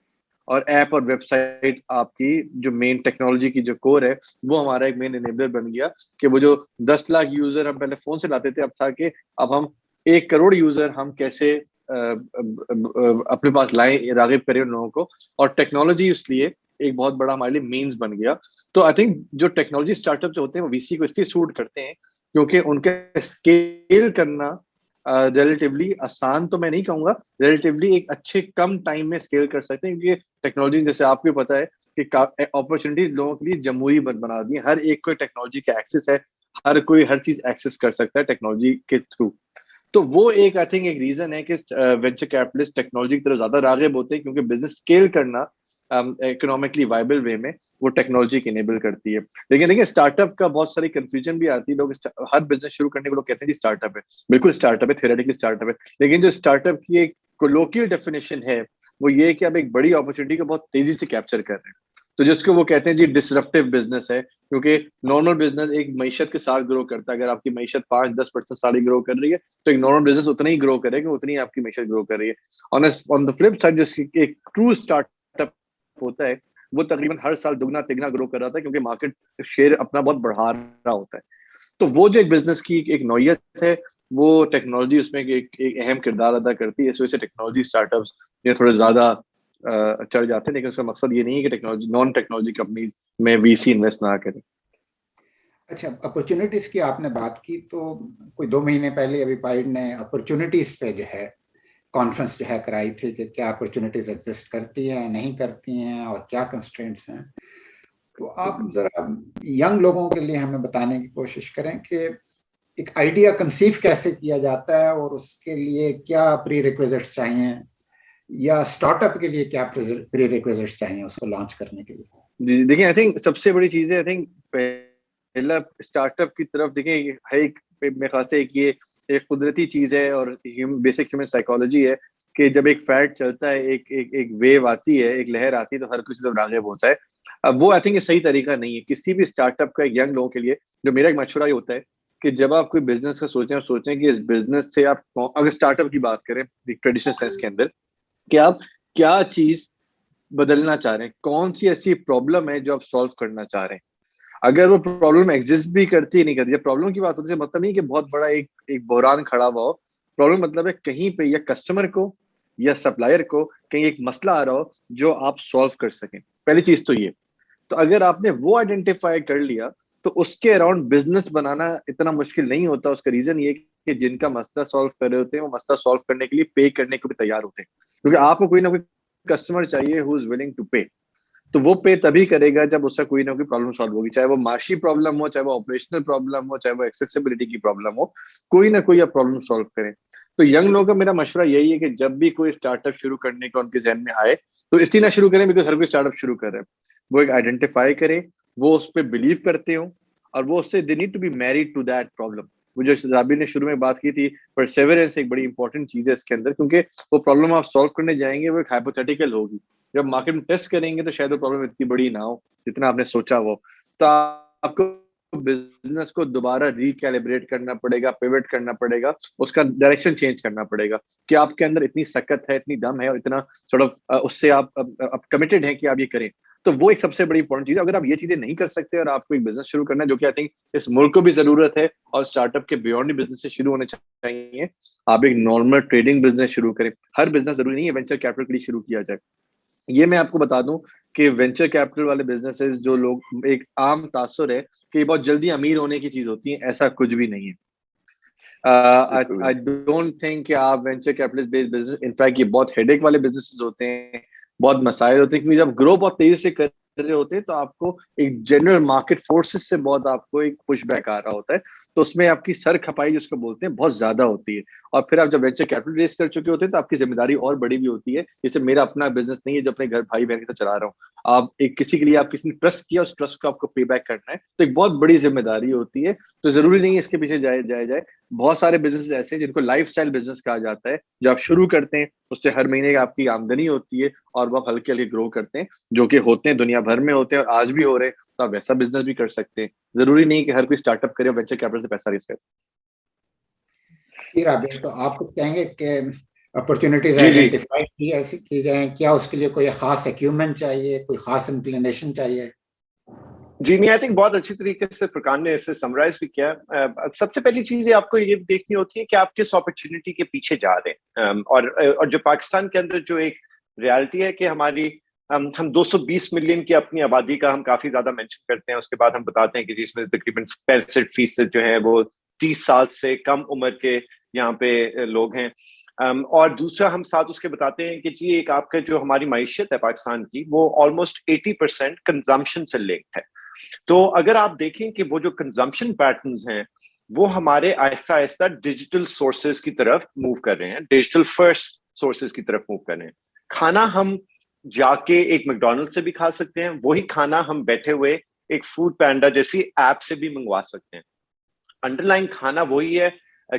اور ایپ اور ویب سائٹ آپ کی جو مین ٹیکنالوجی کی جو کور ہے وہ ہمارا ایک مین انیبلر بن گیا کہ وہ جو 10 لاکھ یوزر ہم پہلے فون سے لاتے تھے, اب تھا کہ اب ہم 1 کروڑ یوزر ہم کیسے اپنے پاس لائیں, راغب کریں ان لوگوں کو. اور ٹیکنالوجی اس لیے ایک بہت بڑا ہمارے لیے مینز بن گیا. تو آئی تھنک جو ٹیکنالوجی اسٹارٹ اپ جو ہوتے ہیں وہ VC کو اس لیے سوٹ کرتے ہیں کیونکہ ان کا اسکیل کرنا ریلیٹیولی آسان تو میں نہیں کہوں گا, ریلیٹیولی ایک اچھے کم ٹائم میں اسکیل کر سکتے ہیں, کیونکہ ٹیکنالوجی جیسے آپ کو پتا ہے کہ اپرچونیٹی لوگوں کے لیے جمہوری بنا دی ہے, ہر ایک کو ٹیکنالوجی کا ایکسس ہے, ہر کوئی ہر چیز ایکسس کر سکتا ہے ٹیکنالوجی کے تھرو. تو وہ ایک آئی تھنک ایک ریزن ہے کہ وینچر کیپٹلسٹ ٹیکنالوجی کی طرف زیادہ راغب ہوتے ہیں کیونکہ بزنس اسکیل کرنا اکنامکلی وائبل وے میں وہ ٹیکنالوجی کی انیبل کرتی ہے. لیکن دیکھیں اسٹارٹ اپ کا بہت ساری کنفیوژن بھی آتی ہے, لوگ ہر بزنس شروع کرنے کو لوگ کہتے ہیں جی اسٹارٹ اپ ہے, بالکل اسٹارٹ اپ ہے, تھیوریٹیکلی اسٹارٹ اپ ہے, لیکن جو اسٹارٹ اپ کی ایک کولوکیل ڈیفینیشن ہے وہ یہ ہے کہ آپ ایک بڑی اپرچونیٹی کو بہت تیزی سے کیپچر کر رہے ہیں. تو جس کو وہ کہتے ہیں جی ڈسرپٹیو بزنس ہے, کیونکہ نارمل بزنس ایک معیشت کے ساتھ گرو کرتا ہے. اگر آپ کی معیشت 5-10% سال گرو کر رہی ہے تو ایک نارمل بزنس اتنا ہی گرو کرے گا اتنی آپ کی معیشت گرو کر رہی ہے. آن دا فلپ سائڈ جس کی ایک ٹرو اسٹارٹ اپ ہوتا ہے وہ تقریباً ہر سال دگنا تگنا گرو کر رہا تھا کیونکہ مارکیٹ شیئر اپنا بہت بڑھا رہا ہوتا ہے. تو وہ جو ایک بزنس کی ایک نوعیت ہے وہ ٹیکنالوجی اس میں ایک اہم کردار ادا کرتی ہے. اس وجہ سے ٹیکنالوجی اسٹارٹ اپس یہ تھوڑے زیادہ چڑھ جاتے ہیں, لیکن اس کا مقصد یہ نہیں ہے کہ ٹیکنالوجی نان ٹیکنالوجی کمپنیز میں VC انویسٹ نہ کریں. اچھا, اپرچونیٹیز کی آپ نے بات کی تو کوئی 2 مہینے پہلے ابھی پائڈ نے اپرچونیٹیز پہ جو ہے کانفرنس جو ہے کرائی تھی کہ کیا اپرچونیٹیز ایگزسٹ کرتی ہیں نہیں کرتی ہیں اور کیا کنسٹرینٹس ہیں. تو آپ ذرا ینگ لوگوں کے لیے ہمیں بتانے کی کوشش کریں کہ ایک آئیڈیا کنسیو کیسے کیا جاتا ہے اور اس کے لیے کیا پری ریکویزٹس چاہیے, یا اسٹارٹ اپ کے لیے کیا پری ریکویزٹس چاہیے اس کو لانچ کرنے کے لیے. جی دیکھیں آئی تھنک سب سے بڑی چیز ہے, آئی تھنک پہلا اسٹارٹ اپ کی طرف دیکھیں ہے ایک میرے خیال سے ایک قدرتی چیز ہے اور بیسک ہیومن سائیکالوجی ہے کہ جب ایک فیٹ چلتا ہے, ایک ویو آتی ہے, ایک لہر آتی ہے تو ہر کسی طرف راغب ہوتا ہے. اب وہ آئی تھنک یہ صحیح طریقہ نہیں ہے کسی بھی اسٹارٹ اپ کا. ینگ لوگوں کے لیے جو میرا ایک مشورہ یہ ہوتا ہے کہ جب آپ کوئی بزنس کا سوچیں کہ اس بزنس سے آپ اگر اسٹارٹ اپ کی بات کریں ٹریڈیشنل سینس کے اندر کہ آپ کیا چیز بدلنا چاہ رہے ہیں, کون سی ایسی پرابلم ہے جو آپ سالو کرنا چاہ رہے ہیں. اگر وہ پرابلم ایگزسٹ بھی کرتی ہے نہیں کرتی, جب پرابلم کی بات ہوتی ہے مطلب نہیں کہ بہت بڑا ایک بحران کھڑا ہوا ہو. پرابلم مطلب ہے کہیں پہ یا کسٹمر کو یا سپلائر کو کہیں ایک مسئلہ آ رہا ہو جو آپ سالو کر سکیں. پہلی چیز تو یہ. تو اگر آپ نے وہ آئیڈینٹیفائی کر لیا تو اس کے اراؤنڈ بزنس بنانا اتنا مشکل نہیں ہوتا. اس کا ریزن یہ کہ جن کا مسئلہ سالو کر رہے ہوتے ہیں وہ مسئلہ سالو کرنے کے لیے پے کرنے کو بھی تیار ہوتے ہیں, کیونکہ آپ کو کوئی نہ کوئی کسٹمر چاہیے ہو از ولنگ ٹو پے. تو وہ پے تبھی کرے گا جب اس کا کوئی نہ کوئی پرابلم سالو ہوگی, چاہے وہ معاشی پرابلم ہو, چاہے وہ آپریشنل پرابلم ہو, چاہے وہ ایکسیسیبلٹی کی پرابلم ہو, کوئی نہ کوئی آپ پرابلم سالو کریں. تو ینگ لوگوں کا میرا مشورہ یہی ہے کہ جب بھی کوئی اسٹارٹ اپ شروع کرنے کا ان کے ذہن میں آئے تو اس لیے نہ شروع کریں بیکاز ہر کوئی اسٹارٹ اپ شروع کر رہے ہیں. وہ ایک آئیڈینٹیفائی کریں, وہ اس پہ بلیو کرتے ہوں اور وہ اس سے they need to be married to that problem. وہ جو رابیل نے شروع میں بات کی تھی پرسیورنس ایک بڑی انپورٹنٹ چیز ہے اس کے اندر, کیونکہ وہ پرابلم آپ سالو کرنے جائیں گے وہ ایک ہائپوتھیٹیکل ہوگی. جب مارکیٹ میں ٹیسٹ کریں گے تو شاید وہ پرابلم اتنی بڑی نہ ہو جتنا آپ نے سوچا وہ. تو آپ کو بزنس کو دوبارہ ریکیلیبریٹ کرنا پڑے گا, پیوٹ کرنا پڑے گا, اس کا ڈائریکشن چینج کرنا پڑے گا کہ آپ کے اندر اتنی سکت ہے, اتنی دم ہے اور اتنا اس سے آپ کمیٹڈ ہیں کہ آپ یہ کریں. تو وہ ایک سب سے بڑی امپورٹنٹ چیز ہے. اگر آپ یہ چیزیں نہیں کر سکتے اور آپ کو ایک بزنس شروع کرنا ہے جو کہ آئی تھنک اس ملک کو بھی ضرورت ہے اور اسٹارٹ اپ کے بیونڈ بزنس سے شروع ہونے چاہیے, آپ ایک نارمل ٹریڈنگ بزنس شروع کریں. ہر بزنس ضروری نہیں ہے وینچر کیپٹل کے لیے شروع کیا جائے. یہ میں آپ کو بتا دوں کہ وینچر کیپٹل والے بزنسز جو لوگ ایک عام تاثر ہے کہ یہ بہت جلدی امیر ہونے کی چیز ہوتی ہے, ایسا کچھ بھی نہیں ہے. I don't think کہ آپ venture capitalist based business, in fact یہ بہت ہیڈ ایک والے بزنسز ہوتے ہیں, بہت مسائل ہوتے ہیں, کیونکہ جب گرو بہت تیزی سے کر رہے ہوتے ہیں تو آپ کو ایک جنرل مارکیٹ فورسز سے بہت آپ کو ایک پش بیک آ رہا ہوتا ہے, تو اس میں آپ کی سر کھپائی جس کو بولتے ہیں بہت زیادہ ہوتی ہے. اور پھر آپ جب وینچر کیپٹل ریز کر چکے ہوتے ہیں تو آپ کی ذمہ داری اور بڑی بھی ہوتی ہے. جیسے میرا اپنا بزنس نہیں ہے جو اپنے گھر بھائی بہن کے ساتھ چلا رہا ہوں, آپ ایک کسی کے لیے آپ کسی نے ٹرسٹ کیا, اس ٹرسٹ کو آپ کو پے بیک کرنا ہے, تو ایک بہت بڑی ذمہ داری ہوتی ہے. تو ضروری نہیں ہے اس کے پیچھے جائے. بہت سارے بزنس ایسے ہیں جن کو لائف اسٹائل بزنس کہا جاتا ہے, جو آپ شروع کرتے ہیں اس سے ہر مہینے آپ کی آمدنی ہوتی ہے اور وہ ہلکے ہلکے گرو کرتے ہیں, جو کہ ہوتے ہیں دنیا بھر میں ہوتے ہیں اور آج بھی ہو رہے ہیں. تو آپ ویسا بزنس بھی کر سکتے ہیں, ضروری نہیں کہ ہر کوئی اسٹارٹ اپ کرے اور وینچر کیپٹل سے پیسہ ریز کرے. رابل, تو آپ کچھ کہیں گے کہ اپرچونیٹیز جی آئیڈینٹیفائی کی جائیں, کیا اس کے لیے کوئی خاص ایکیومنٹ چاہیے, کوئی خاص انکلینیشن چاہیے؟ جی نہیں, آئی تھنک بہت اچھی طریقے سے فرقان نے اسے سمرائز بھی کیا. سب سے پہلی چیز آپ کو یہ دیکھنی ہوتی ہے کہ آپ کس اپرچونٹی کے پیچھے جا رہے ہیں. اور جو پاکستان کے اندر جو ایک ریالٹی ہے کہ ہماری ہم 220 ملین کی اپنی آبادی کا ہم کافی زیادہ مینشن کرتے ہیں. اس کے بعد ہم بتاتے ہیں کہ جس میں تقریباً 65% جو ہے وہ 30 سال سے کم عمر کے یہاں پہ لوگ ہیں. اور دوسرا ہم ساتھ اس کے بتاتے ہیں کہ جی ایک آپ کا جو ہماری معیشت ہے پاکستان کی, وہ آلموسٹ 80% کنزمپشن سے لنکڈ ہے. تو اگر آپ دیکھیں کہ وہ جو کنزمپشن پیٹرنز ہیں وہ ہمارے آہستہ آہستہ ڈیجیٹل سورسز کی طرف موو کر رہے ہیں, ڈیجیٹل فرسٹ سورسز کی طرف موو کر رہے ہیں. کھانا ہم جا کے ایک میکڈونلڈ سے بھی کھا سکتے ہیں, وہی کھانا ہم بیٹھے ہوئے ایک فوڈ پینڈا جیسی ایپ سے بھی منگوا سکتے ہیں. انڈر لائن کھانا وہی ہے,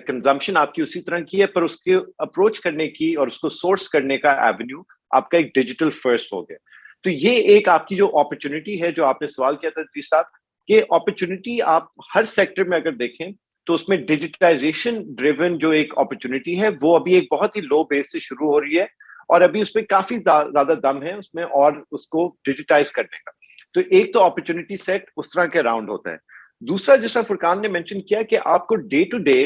کنزمپشن آپ کی اسی طرح کی ہے, پر اس کے اپروچ کرنے کی اور اس کو سورس کرنے کا ایونیو آپ کا ایک ڈیجیٹل فرسٹ ہو گیا. تو یہ ایک آپ کی جو اپرچونٹی ہے, جو آپ نے سوال کیا تھا جی صاحب, کہ اپرچونٹی آپ ہر سیکٹر میں اگر دیکھیں تو اس میں ڈیجیٹائزیشن ڈریون جو ایک اپرچونٹی ہے وہ ابھی ایک بہت ہی لو بیس سے شروع ہو رہی ہے, اور ابھی اس پہ کافی زیادہ دم ہے اس میں اور اس کو ڈیجیٹائز کرنے کا. تو ایک تو اپرچونٹی سیٹ اس طرح کے راؤنڈ ہوتا ہے. دوسرا جس طرح فرقان نے مینشن کیا کہ آپ کو ڈے ٹو ڈے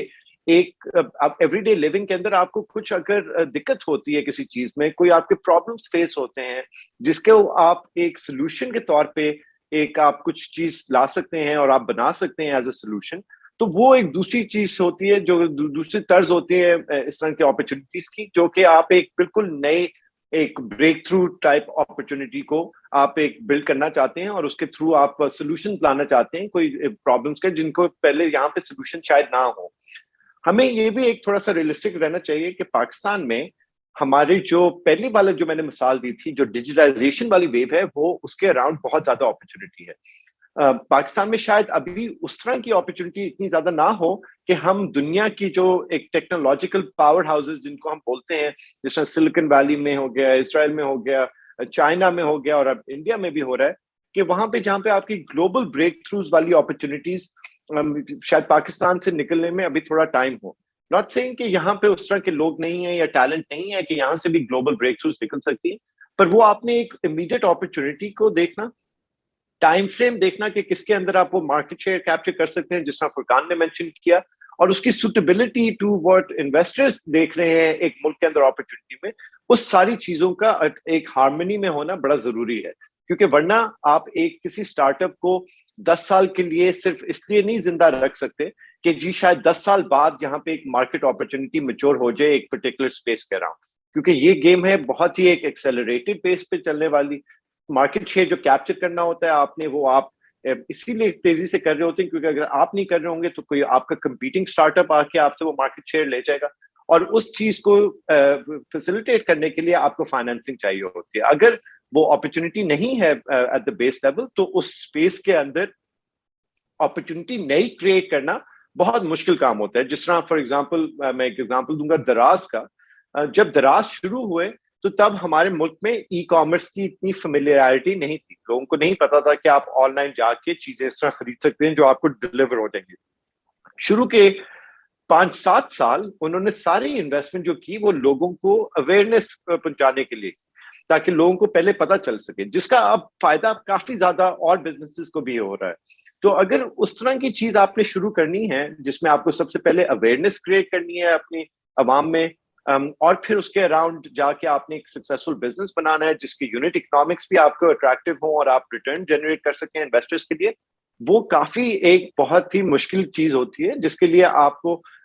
ایک ایوری ڈے لیونگ کے اندر آپ کو کچھ اگر دقت ہوتی ہے کسی چیز میں, کوئی آپ کے پرابلمس فیس ہوتے ہیں جس کے آپ ایک سولوشن کے طور پہ ایک آپ کچھ چیز لا سکتے ہیں اور آپ بنا سکتے ہیں ایز اے سولوشن, تو وہ ایک دوسری چیز ہوتی ہے جو دوسری طرز ہوتی ہے اس طرح کی اپرچونٹیز کی, جو کہ آپ ایک بالکل نئے ایک بریک تھرو ٹائپ اپرچونٹی کو آپ ایک بلڈ کرنا چاہتے ہیں اور اس کے تھرو آپ سولوشن لانا چاہتے ہیں کوئی پرابلمس کے جن کو پہلے یہاں پہ سولوشن شاید نہ ہو. ہمیں یہ بھی ایک تھوڑا سا ریئلسٹک رہنا چاہیے کہ پاکستان میں ہماری جو پہلی والی جو میں نے مثال دی تھی, جو ڈیجیٹائزیشن والی ویو ہے, وہ اس کے اراؤنڈ بہت زیادہ اپرچونٹی ہے. پاکستان میں شاید ابھی اس طرح کی اپرچونٹی اتنی زیادہ نہ ہو کہ ہم دنیا کی جو ایک ٹیکنالوجیکل پاور ہاؤسز جن کو ہم بولتے ہیں, جس طرح سلیکن ویلی میں ہو گیا, اسرائیل میں ہو گیا, چائنا میں ہو گیا, اور اب انڈیا میں بھی ہو رہا ہے, کہ وہاں پہ جہاں پہ آپ کی گلوبل بریک تھروز والی اپرچونٹیز شاید پاکستان سے نکلنے میں ابھی تھوڑا ٹائم ہو. ناٹ سیئنگ کہ یہاں پہ اس طرح کے لوگ نہیں ہیں یا ٹیلنٹ نہیں ہے کہ یہاں سے بھی گلوبل بریک تھروز نکل سکتی ہے, پر وہ آپ نے ایک امیڈیٹ اپرچونٹی کو دیکھنا, ٹائم فریم دیکھنا کہ کس کے اندر آپ وہ مارکیٹ شیئر کیپچر کر سکتے ہیں, جس طرح فرقان نے مینشن کیا, اور اس کی سوٹیبلٹی ٹو واٹ انویسٹرز دیکھ رہے ہیں ایک ملک کے اندر اپرچونٹی میں, اس ساری چیزوں کا ایک ہارمنی میں ہونا بڑا ضروری ہے. کیونکہ ورنہ آپ ایک کسی اسٹارٹ اپ کو 10 سال کے لیے صرف اس لیے نہیں زندہ رکھ سکتے کہ جی شاید 10 سال بعد یہاں پہ ایک مارکیٹ اپرچونٹی میچور ہو جائے ایک پرٹیکولر اسپیس کے اراؤنڈ, کیونکہ یہ گیم ہے بہت ہی ایک ایکسیلریٹڈ پیس پہ چلنے والی. مارکیٹ شیئر جو کیپچر کرنا ہوتا ہے آپ نے, وہ آپ اسی لیے تیزی سے کر رہے ہوتے ہیں کیونکہ اگر آپ نہیں کر رہے ہوں گے تو کوئی آپ کا کمپیٹنگ اسٹارٹ اپ آ کے آپ سے وہ مارکیٹ شیئر لے جائے گا, اور اس چیز کو فیسیلیٹیٹ کرنے کے لیے آپ کو فائنینسنگ چاہیے ہوتی ہے. اگر وہ اپرچونٹی نہیں ہے ایٹ دا بیس لیول, تو اس اسپیس کے اندر اپرچونٹی نئی کریٹ کرنا بہت مشکل کام ہوتا ہے. جس طرح فار ایگزامپل میں ایک ایگزامپل دوں گا دراز کا. جب دراز شروع ہوئے تو تب ہمارے ملک میں ای کامرس کی اتنی فیملیئرٹی نہیں تھی, لوگوں کو نہیں پتا تھا کہ آپ آن لائن جا کے چیزیں اس طرح خرید سکتے ہیں جو آپ کو ڈلیور ہو جائیں گے. شروع کے 5-7 سال انہوں نے ساری انویسٹمنٹ جو کی وہ لوگوں کو اویئرنیس پہنچانے کے لیے, تاکہ لوگوں کو پہلے پتا چل سکے, جس کا اب فائدہ کافی زیادہ اور بزنسز کو بھی ہو رہا ہے. تو اگر اس طرح کی چیز آپ نے شروع کرنی ہے جس میں آپ کو سب سے پہلے اویئرنیس کریٹ کرنی ہے اپنی عوام میں, اور پھر اس کے اراؤنڈ جا کے آپ نے ایک سکسیسفل بزنس بنانا ہے جس کی یونٹ اکنامکس بھی آپ کو اٹریکٹیو ہوں اور آپ ریٹرن جنریٹ کر سکیں انویسٹرز کے لیے, وہ کافی ایک بہت ہی مشکل چیز ہوتی ہے جس کے لیے آپ کو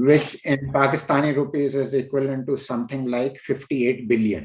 which in Pakistani rupees is equivalent to something like 58 billion।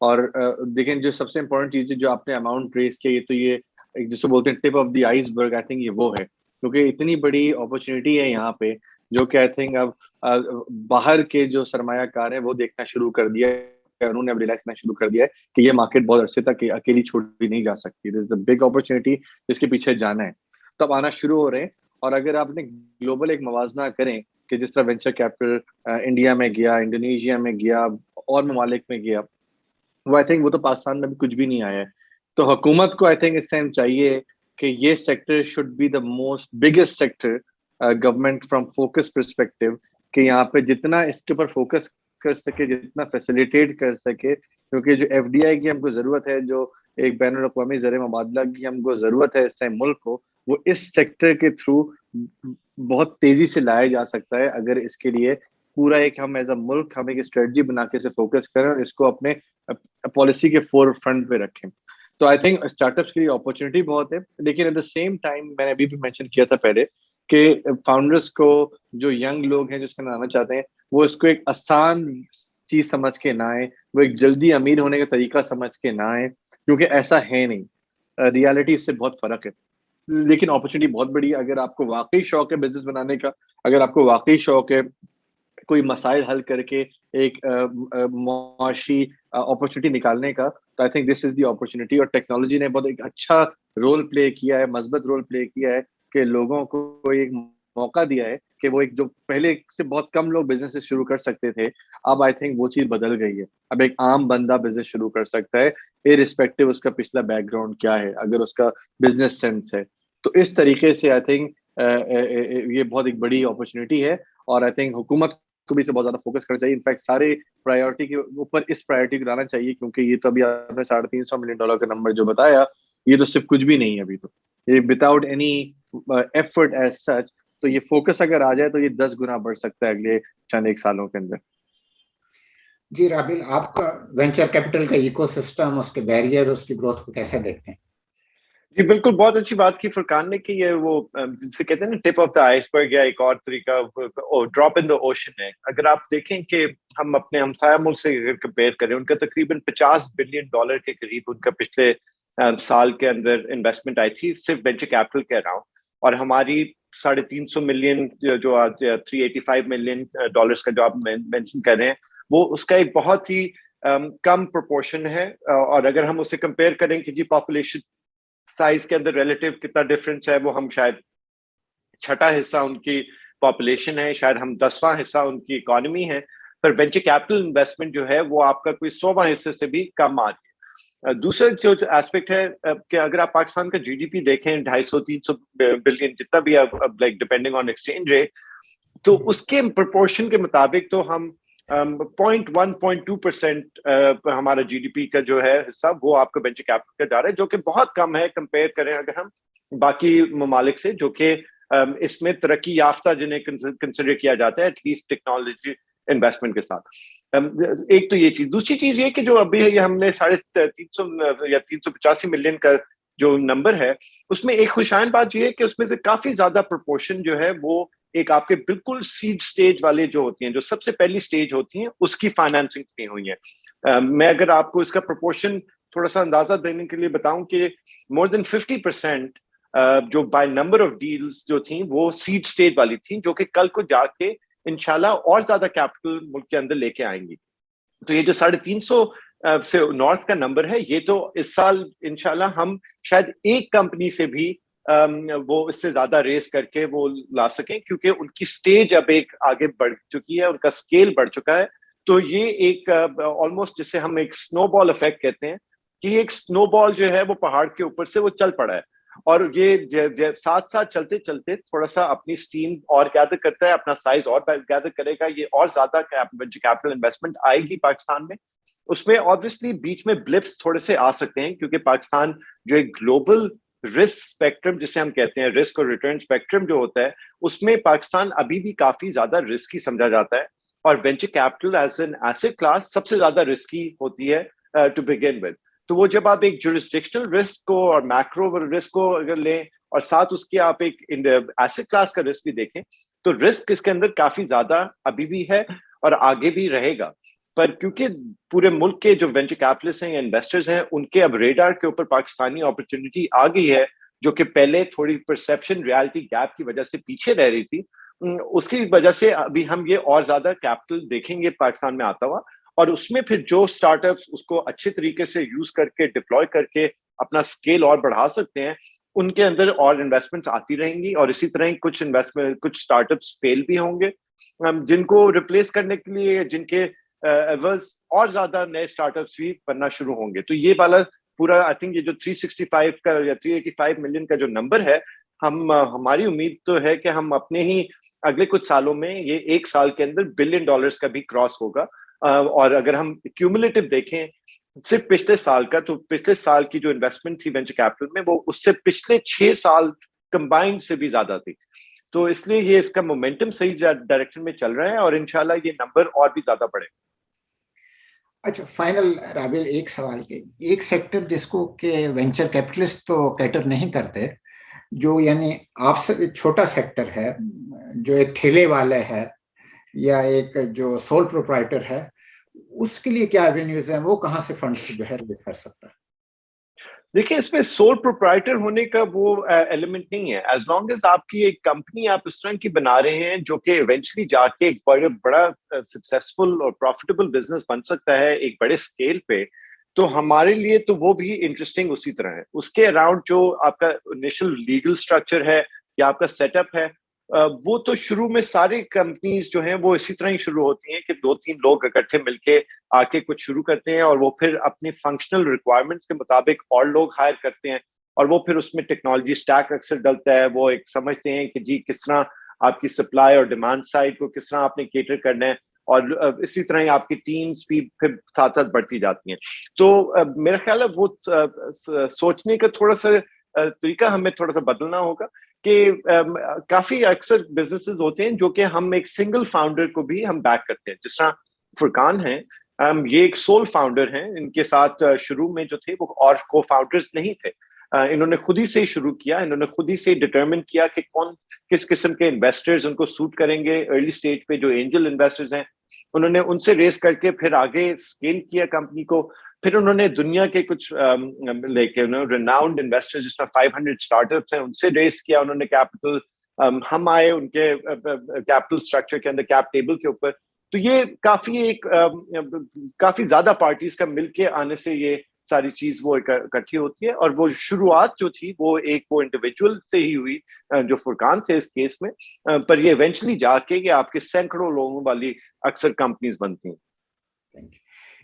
اور دیکھیں جو سب سے امپورٹنٹ چیز ہے جو آپ نے اماؤنٹ ریز کیا، یہ تو یہ جس کو بولتے ہیں ٹپ آف دی آئس برگ، آئی تھنک یہ وہ ہے، کیونکہ اتنی بڑی اپرچونیٹی ہے یہاں پہ جو کہ آئی تھنک اب باہر کے جو سرمایہ کار ہیں وہ دیکھنا شروع کر دیا ہے، انہوں نے اب ریلائز کرنا شروع کر دیا ہے کہ یہ مارکیٹ بہت عرصے تک اکیلی چھوڑی نہیں جا سکتی، دس از اے بگ اپرچونیٹی جس کے پیچھے جانا ہے، تو اب آنا شروع ہو رہے ہیں۔ اور اگر آپ نے گلوبل ایک موازنہ کریں کہ جس طرح وینچر کیپٹل انڈیا میں گیا، انڈونیشیا میں گیا، اور ممالک میں گیا، وہ آئی تھنک وہ تو پاکستان میں بھی کچھ بھی نہیں آیا ہے، تو حکومت کو آئی تھنک اس ٹائم چاہیے کہ یہ sector should be the most biggest sector government from focus perspective, کہ یہاں پہ جتنا اس کے اوپر فوکس کر سکے، جتنا فیسیلیٹیٹ کر سکے، کیونکہ جو ایف ڈی آئی کی ہم کو ضرورت ہے، جو ایک بین الاقوامی زر مبادلہ کی ہم کو ضرورت ہے اس ٹائم ملک کو، وہ اس سیکٹر کے تھرو بہت تیزی سے لایا جا سکتا ہے، اگر اس کے لیے پورا ایک ہم ایز اے ملک ہم ایک اسٹریٹجی بنا کے اسے فوکس کریں اور اس کو اپنے پالیسی کے فور فرنٹ پہ رکھیں۔ تو آئی تھنک اسٹارٹ اپس کے لیے اپرچونیٹی بہت ہے، لیکن ایٹ دا سیم ٹائم میں نے ابھی بھی مینشن کیا تھا پہلے کہ فاؤنڈرس کو، جو ینگ لوگ ہیں جس میں آنا چاہتے ہیں، وہ اس کو ایک آسان چیز سمجھ کے نہ آئے، وہ ایک جلدی امیر ہونے کا طریقہ سمجھ کے نہ آئے، کیونکہ ایسا ہے نہیں، ریالٹی اس سے بہت فرق ہے، لیکن اپرچونیٹی بہت بڑی ہے۔ اگر آپ کو واقعی شوق ہے بزنس بنانے کا، اگر آپ کو واقعی شوق ہے کوئی مسائل حل کر کے ایک معاشی اپرچونیٹی نکالنے کا، تو I think this is the opportunity. اور ٹیکنالوجی نے بہت ایک اچھا رول پلے کیا ہے، مثبت رول پلے کیا ہے، کہ لوگوں کو ایک موقع دیا ہے کہ وہ ایک جو پہلے سے بہت کم لوگ بزنس شروع کر سکتے تھے، اب آئی تھنک وہ چیز بدل گئی ہے، اب ایک عام بندہ بزنس شروع کر سکتا ہے ارسپیکٹو اس کا پچھلا بیک گراؤنڈ کیا ہے، اگر اس کا بزنس سینس ہے۔ تو اس طریقے سے آئی تھنک یہ بہت ایک بڑی اپرچونیٹی ہے، اور آئی تھنک حکومت کو بھی اسے بہت زیادہ فوکس کرنا چاہیے، انفیکٹ سارے پرائیورٹی کے اوپر اس پرائیورٹی کو لانا چاہیے، کیونکہ یہ تو ابھی آپ نے $350 ملین کا نمبر جو بتایا، یہ تو صرف کچھ بھی نہیں ہے ابھی، تو یہ without any effort as such, تو یہ فوکس اگر آ جائے تو یہ 10 گنا بڑھ سکتا ہے اگلے چند ایک سالوں کے اندر۔ جی رابل، آپ کا وینچر کیپٹل کا ایکو سسٹم، اس کے بیریئر، اس کی گروتھ کو کیسے دیکھتے ہیں؟ جی بالکل، بہت اچھی بات کی فرقان نے کہ یہ وہ جسے کہتے ہیں نا ٹپ آف دا آئس برگ، یا ایک اور طریقہ ڈراپ ان دا اوشن ہے۔ اگر آپ دیکھیں کہ ہم اپنے ہمسایہ ملک سے اگر کمپیئر کریں، ان کا تقریباً $50 بلین کے قریب ان کا پچھلے سال کے اندر انویسٹمنٹ آئی تھی، صرف وینچر کیپٹل کہہ رہا ہوں، اور ہماری $350 ملین جو آج $385 ملین کا جو آپ مینشن کر رہے ہیں، وہ اس کا ایک بہت ہی کم پروپورشن ہے۔ اور اگر ہم اسے کمپیئر کریں کہ جی پاپولیشن سائز کے اندر ریلیٹیو کتنا ڈفرینس ہے، وہ ہم شاید چھٹا حصہ ان کی پاپولیشن ہے، شاید ہم 10واں حصہ ان کی اکانومی ہے، پر وینچر کیپٹل انویسٹمنٹ جو ہے وہ آپ کا کوئی 100واں حصے سے بھی کم آ رہی ہے۔ دوسرا جو ایسپیکٹ ہے کہ اگر آپ پاکستان کا جی ڈی پی دیکھیں 250-300 بلین جتنا بھی like depending on exchange rate, تو اس کے پرپورشن کے مطابق تو ہم 0.1-0.2% ہمارا جی ڈی پی کا جو ہے حصہ وہ آپ کا وینچر کیپٹل کا جا رہا ہے، جو کہ بہت کم ہے کمپیئر کریں اگر ہم باقی ممالک سے، جو کہ اس میں ترقی یافتہ جنہیں کنسیڈر کیا جاتا ہے ایٹ لیسٹ ٹیکنالوجی انویسٹمنٹ کے ساتھ۔ ایک تو یہ چیز، دوسری چیز یہ کہ جو ابھی یہ ہم نے 350 یا 385 ملین کا جو نمبر ہے، اس میں ایک خوشائن بات یہ ہے کہ اس میں سے کافی زیادہ پرپورشن جو ہے وہ ایک آپ کے بالکل سیڈ سٹیج والے جو ہوتی ہیں، جو سب سے پہلی سٹیج ہوتی ہیں، اس کی فائنانسنگ کی ہوئی ہے۔ میں اگر آپ کو اس کا پرپورشن تھوڑا سا اندازہ دینے کے لیے بتاؤں کہ مور دین 50% جو بائی نمبر آف ڈیلز جو تھیں وہ سیڈ سٹیج والی تھیں، جو کہ کل کو جا کے انشاءاللہ اور زیادہ کیپٹل ملک کے اندر لے کے آئیں گی۔ تو یہ جو 350 سے نارتھ کا نمبر ہے، یہ تو اس سال انشاءاللہ ہم شاید ایک کمپنی سے بھی وہ اس سے زیادہ ریس کر کے وہ لا سکیں، کیونکہ ان کی سٹیج اب ایک آگے بڑھ چکی ہے، ان کا سکیل بڑھ چکا ہے۔ تو یہ ایک آلموسٹ جسے ہم ایک سنو بال افیکٹ کہتے ہیں، کہ ایک سنو بال جو ہے وہ پہاڑ کے اوپر سے وہ چل پڑا ہے، اور یہ ساتھ ساتھ چلتے چلتے تھوڑا سا اپنی سٹیم اور گیدر کرتا ہے، اپنا سائز اور گیدر کرے گا، یہ اور زیادہ کیپٹل انویسٹمنٹ آئے گی پاکستان میں۔ اس میں obviously بیچ میں بلپس تھوڑے سے آ سکتے ہیں، کیونکہ پاکستان جو ایک گلوبل رسک اسپیکٹرم جسے ہم کہتے ہیں، رسک اور ریٹرن اسپیکٹرم جو ہوتا ہے، اس میں پاکستان ابھی بھی کافی زیادہ رسکی سمجھا جاتا ہے، اور venture capital is an asset class سب سے زیادہ رسکی ہوتی ہے ٹو بگن ود۔ تو وہ جب آپ ایک جورسڈکشنل رسک کو اور میکرو رسک کو اگر لیں، اور ساتھ اس کے آپ ایک ایسٹ کلاس کا رسک بھی دیکھیں، تو رسک اس کے اندر کافی زیادہ ابھی بھی ہے اور آگے بھی رہے گا۔ پر کیونکہ پورے ملک کے جو وینچر کیپٹلسٹ ہیں یا انویسٹرز ہیں ان کے اب ریڈار کے اوپر پاکستانی اپرچونٹی آ گئی ہے جو کہ پہلے تھوڑی پرسیپشن ریالٹی گیپ کی وجہ سے پیچھے رہ رہی تھی، اس کی وجہ سے ابھی ہم یہ اور زیادہ کیپٹل دیکھیں گے پاکستان میں آتا ہوا، اور اس میں پھر جو اسٹارٹ اپس اس کو اچھے طریقے سے یوز کر کے ڈپلوائے کر کے اپنا اسکیل اور بڑھا سکتے ہیں ان کے اندر اور انویسٹمنٹس آتی رہیں گی، اور اسی طرح کچھ انویسٹمنٹ کچھ اسٹارٹ اپس فیل بھی ہوں گے جن کو ریپلیس کرنے کے لیے جن کے ایورز اور زیادہ نئے اسٹارٹ اپس بھی بننا شروع ہوں گے. تو یہ والا پورا آئی تھنک یہ جو 365 کا یا 385 ملین کا جو نمبر ہے، ہماری امید تو ہے کہ ہم اپنے ہی اگلے کچھ سالوں میں یہ ایک سال کے اندر $1 بلین کا بھی کراس ہوگا. اور اگر ہم کیومولیٹو دیکھیں صرف پچھلے سال کا، تو پچھلے سال کی جو انویسٹمنٹ تھی وینچر کیپٹل میں وہ اس سے پچھلے 6 سال کمبائنڈ سے بھی زیادہ تھی. تو اس لیے یہ اس کا مومنٹم صحیح ڈائریکشن میں چل رہا ہے اور انشاءاللہ یہ نمبر اور بھی زیادہ بڑھے. اچھا فائنل رابل ایک سوال کے، ایک سیکٹر جس کو کہ وینچر کیپٹلسٹ تو کیٹر نہیں کرتے، جو یعنی آپ سے چھوٹا سیکٹر ہے، جو ایک ٹھیلے والے ہے یا ایک جو سول پروپرائٹر ہے، اس کے لیے کیا ایونیوز ہیں، وہ کہاں سے فنڈس جو ہے ریلیز کر سکتا ہے؟ دیکھیں اس میں سول پروپرائٹر ہونے کا وہ ایلیمنٹ نہیں ہے. ایز لانگ ایز آپ کی ایک کمپنی آپ اس طرح کی بنا رہے ہیں جو کہ ایونچولی جا کے ایک بڑا سکسیسفل اور پروفیٹیبل بزنس بن سکتا ہے ایک بڑے اسکیل پہ، تو ہمارے لیے تو وہ بھی انٹرسٹنگ اسی طرح ہے. اس کے اراؤنڈ جو آپ کا انیشل لیگل اسٹرکچر ہے یا آپ کا سیٹ اپ ہے، وہ تو شروع میں ساری کمپنیز جو ہیں وہ اسی طرح ہی شروع ہوتی ہیں کہ 2-3 لوگ اکٹھے مل کے آ کے کچھ شروع کرتے ہیں، اور وہ پھر اپنی فنکشنل ریکوائرمنٹس کے مطابق اور لوگ ہائر کرتے ہیں، اور وہ پھر اس میں ٹیکنالوجی اسٹیک اکثر ڈلتا ہے. وہ ایک سمجھتے ہیں کہ جی کس طرح آپ کی سپلائی اور ڈیمانڈ سائڈ کو کس طرح آپ نے کیٹر کرنا ہے، اور اسی طرح ہی آپ کی ٹیمز بھی پھر ساتھ ساتھ بڑھتی جاتی ہیں. تو میرا خیال ہے وہ سوچنے کا تھوڑا سا طریقہ ہمیں تھوڑا سا بدلنا ہوگا کہ کافی اکثر بزنسز ہوتے ہیں جو کہ ہم ایک سنگل فاؤنڈر کو بھی ہم بیک کرتے ہیں. جس طرح فرقان ہیں، یہ ایک سول فاؤنڈر ہیں، ان کے ساتھ شروع میں جو تھے وہ اور کو فاؤنڈرز نہیں تھے. انہوں نے خود ہی سے شروع کیا، انہوں نے خود ہی سے ڈٹرمن کیا کہ کون کس قسم کے انویسٹرز ان کو سوٹ کریں گے. ارلی سٹیج پہ جو اینجل انویسٹرز ہیں انہوں نے ان سے ریس کر کے پھر آگے اسکیل کیا کمپنی کو. پھر انہوں نے دنیا کے کچھ لے کے ریناؤنڈ انویسٹرز جس طرح 500 اسٹارٹ اپس ہیں ان سے ریس کیا انہوں نے کیپٹل. ہم آئے ان کے کیپٹل اسٹرکچر کے اندر، کیپ ٹیبل کے اوپر. تو یہ کافی زیادہ پارٹیز کا مل کے آنے سے یہ ساری چیز وہ اکٹھی ہوتی ہے. اور وہ شروعات جو تھی وہ انڈیویجول سے ہی ہوئی جو فرقان تھے اس کیس میں، پر یہ ایونچولی جا کے یہ آپ کے سینکڑوں لوگوں والی اکثر کمپنیز بنتی ہیں.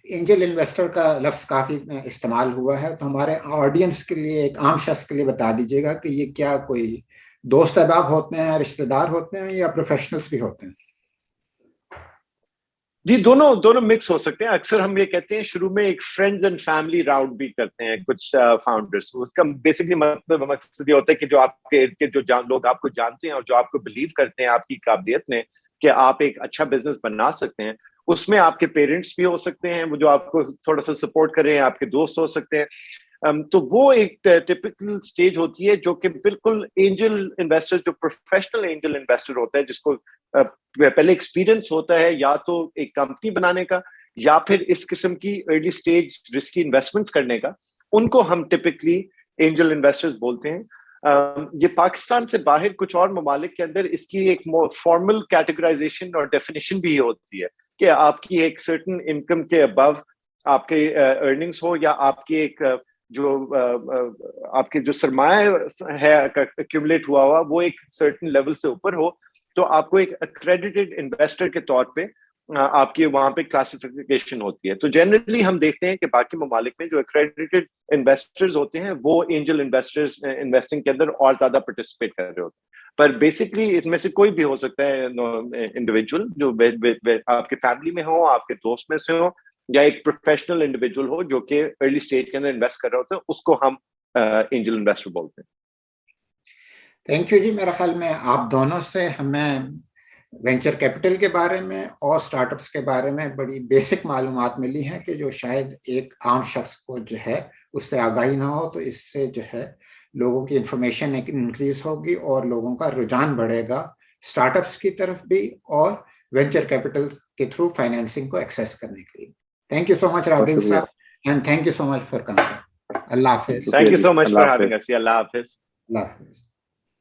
اینجل انویسٹر کا لفظ کافی استعمال ہوا ہے، تو ہمارے آڈینس کے لیے، ایک عام شخص کے لیے بتا دیجیے گا کہ یہ کیا کوئی دوست احباب ہوتے ہیں، رشتہ دار ہوتے ہیں، یا پروفیشنلز بھی ہوتے ہیں؟ جی دونوں مکس ہو سکتے ہیں. اکثر ہم یہ کہتے ہیں شروع میں ایک فرینڈز اینڈ فیملی راؤنڈ بھی کرتے ہیں کچھ فاؤنڈرز. اس کا بیسکلی مقصد یہ ہوتا ہے کہ جو آپ کے جو لوگ آپ کو جانتے ہیں اور جو آپ کو بلیو کرتے ہیں آپ کی قابلیت میں کہ آپ ایک اچھا بزنس بنا سکتے ہیں، اس میں آپ کے پیرنٹس بھی ہو سکتے ہیں وہ جو آپ کو تھوڑا سا سپورٹ کریں، آپ کے دوست ہو سکتے ہیں. تو وہ ایک ٹپکل سٹیج ہوتی ہے جو کہ بالکل اینجل انویسٹر، جو پروفیشنل اینجل انویسٹر ہوتا ہے جس کو پہلے ایکسپیرینس ہوتا ہے یا تو ایک کمپنی بنانے کا یا پھر اس قسم کی ارلی سٹیج رسکی انویسٹمنٹس کرنے کا، ان کو ہم ٹپکلی اینجل انویسٹرز بولتے ہیں. یہ پاکستان سے باہر کچھ اور ممالک کے اندر اس کی ایک فارمل کیٹیگرائزیشن اور ڈیفینیشن بھی ہوتی ہے کہ آپ کی ایک سرٹن انکم کے ابو آپ کے ارننگز ہو، یا آپ کی ایک جو آپ کے جو سرمایہ ہے ایکومولیٹ ہوا وہ ایک سرٹن لیول سے اوپر ہو، تو آپ کو ایک ایکریڈیٹڈ انویسٹر کے طور پہ آپ کی وہاں پہ کلاسیفیکیشن ہوتی ہے. تو جنرلی ہم دیکھتے ہیں کہ باقی ممالک میں جو ایکریڈیٹڈ انویسٹرز ہوتے ہیں وہ اینجل انویسٹرز انویسٹنگ کے اندر اور زیادہ پارٹیسپیٹ کر رہے ہوتے ہیں. پر بیسکلی اس میں سے کوئی بھی ہو سکتا ہے انڈیویجول جو آپ کے فیملی میں ہو، آپ کے دوست میں سے ہو، یا ایک پروفیشنل انڈیویجول ہو جو کہ ارلی اسٹیج کے اندر انویسٹ کر رہے ہوتے ہیں، اس کو ہم اینجل انویسٹر بولتے ہیں. تھینک یو جی. میرا خیال میں آپ دونوں سے ہمیں وینچر کیپٹل کے بارے میں اور سٹارٹ اپس کے بارے میں بڑی بیسک معلومات ملی ہیں کہ جو شاید ایک عام شخص کو جو ہے اس سے آگاہی نہ ہو، تو اس سے جو ہے لوگوں کی انفارمیشن انکریز ہوگی اور لوگوں کا رجحان بڑھے گا سٹارٹ اپس کی طرف بھی اور وینچر کیپٹل کے تھرو فائنینسنگ کو ایکسیس کرنے کے لیے. تھینک یو سو مچ رابیل صاحب, اینڈ تھینک یو سو مچ فرقان صاحب. اللہ حافظ. Thank you so much for having us. اللہ حافظ. اللہ حافظ.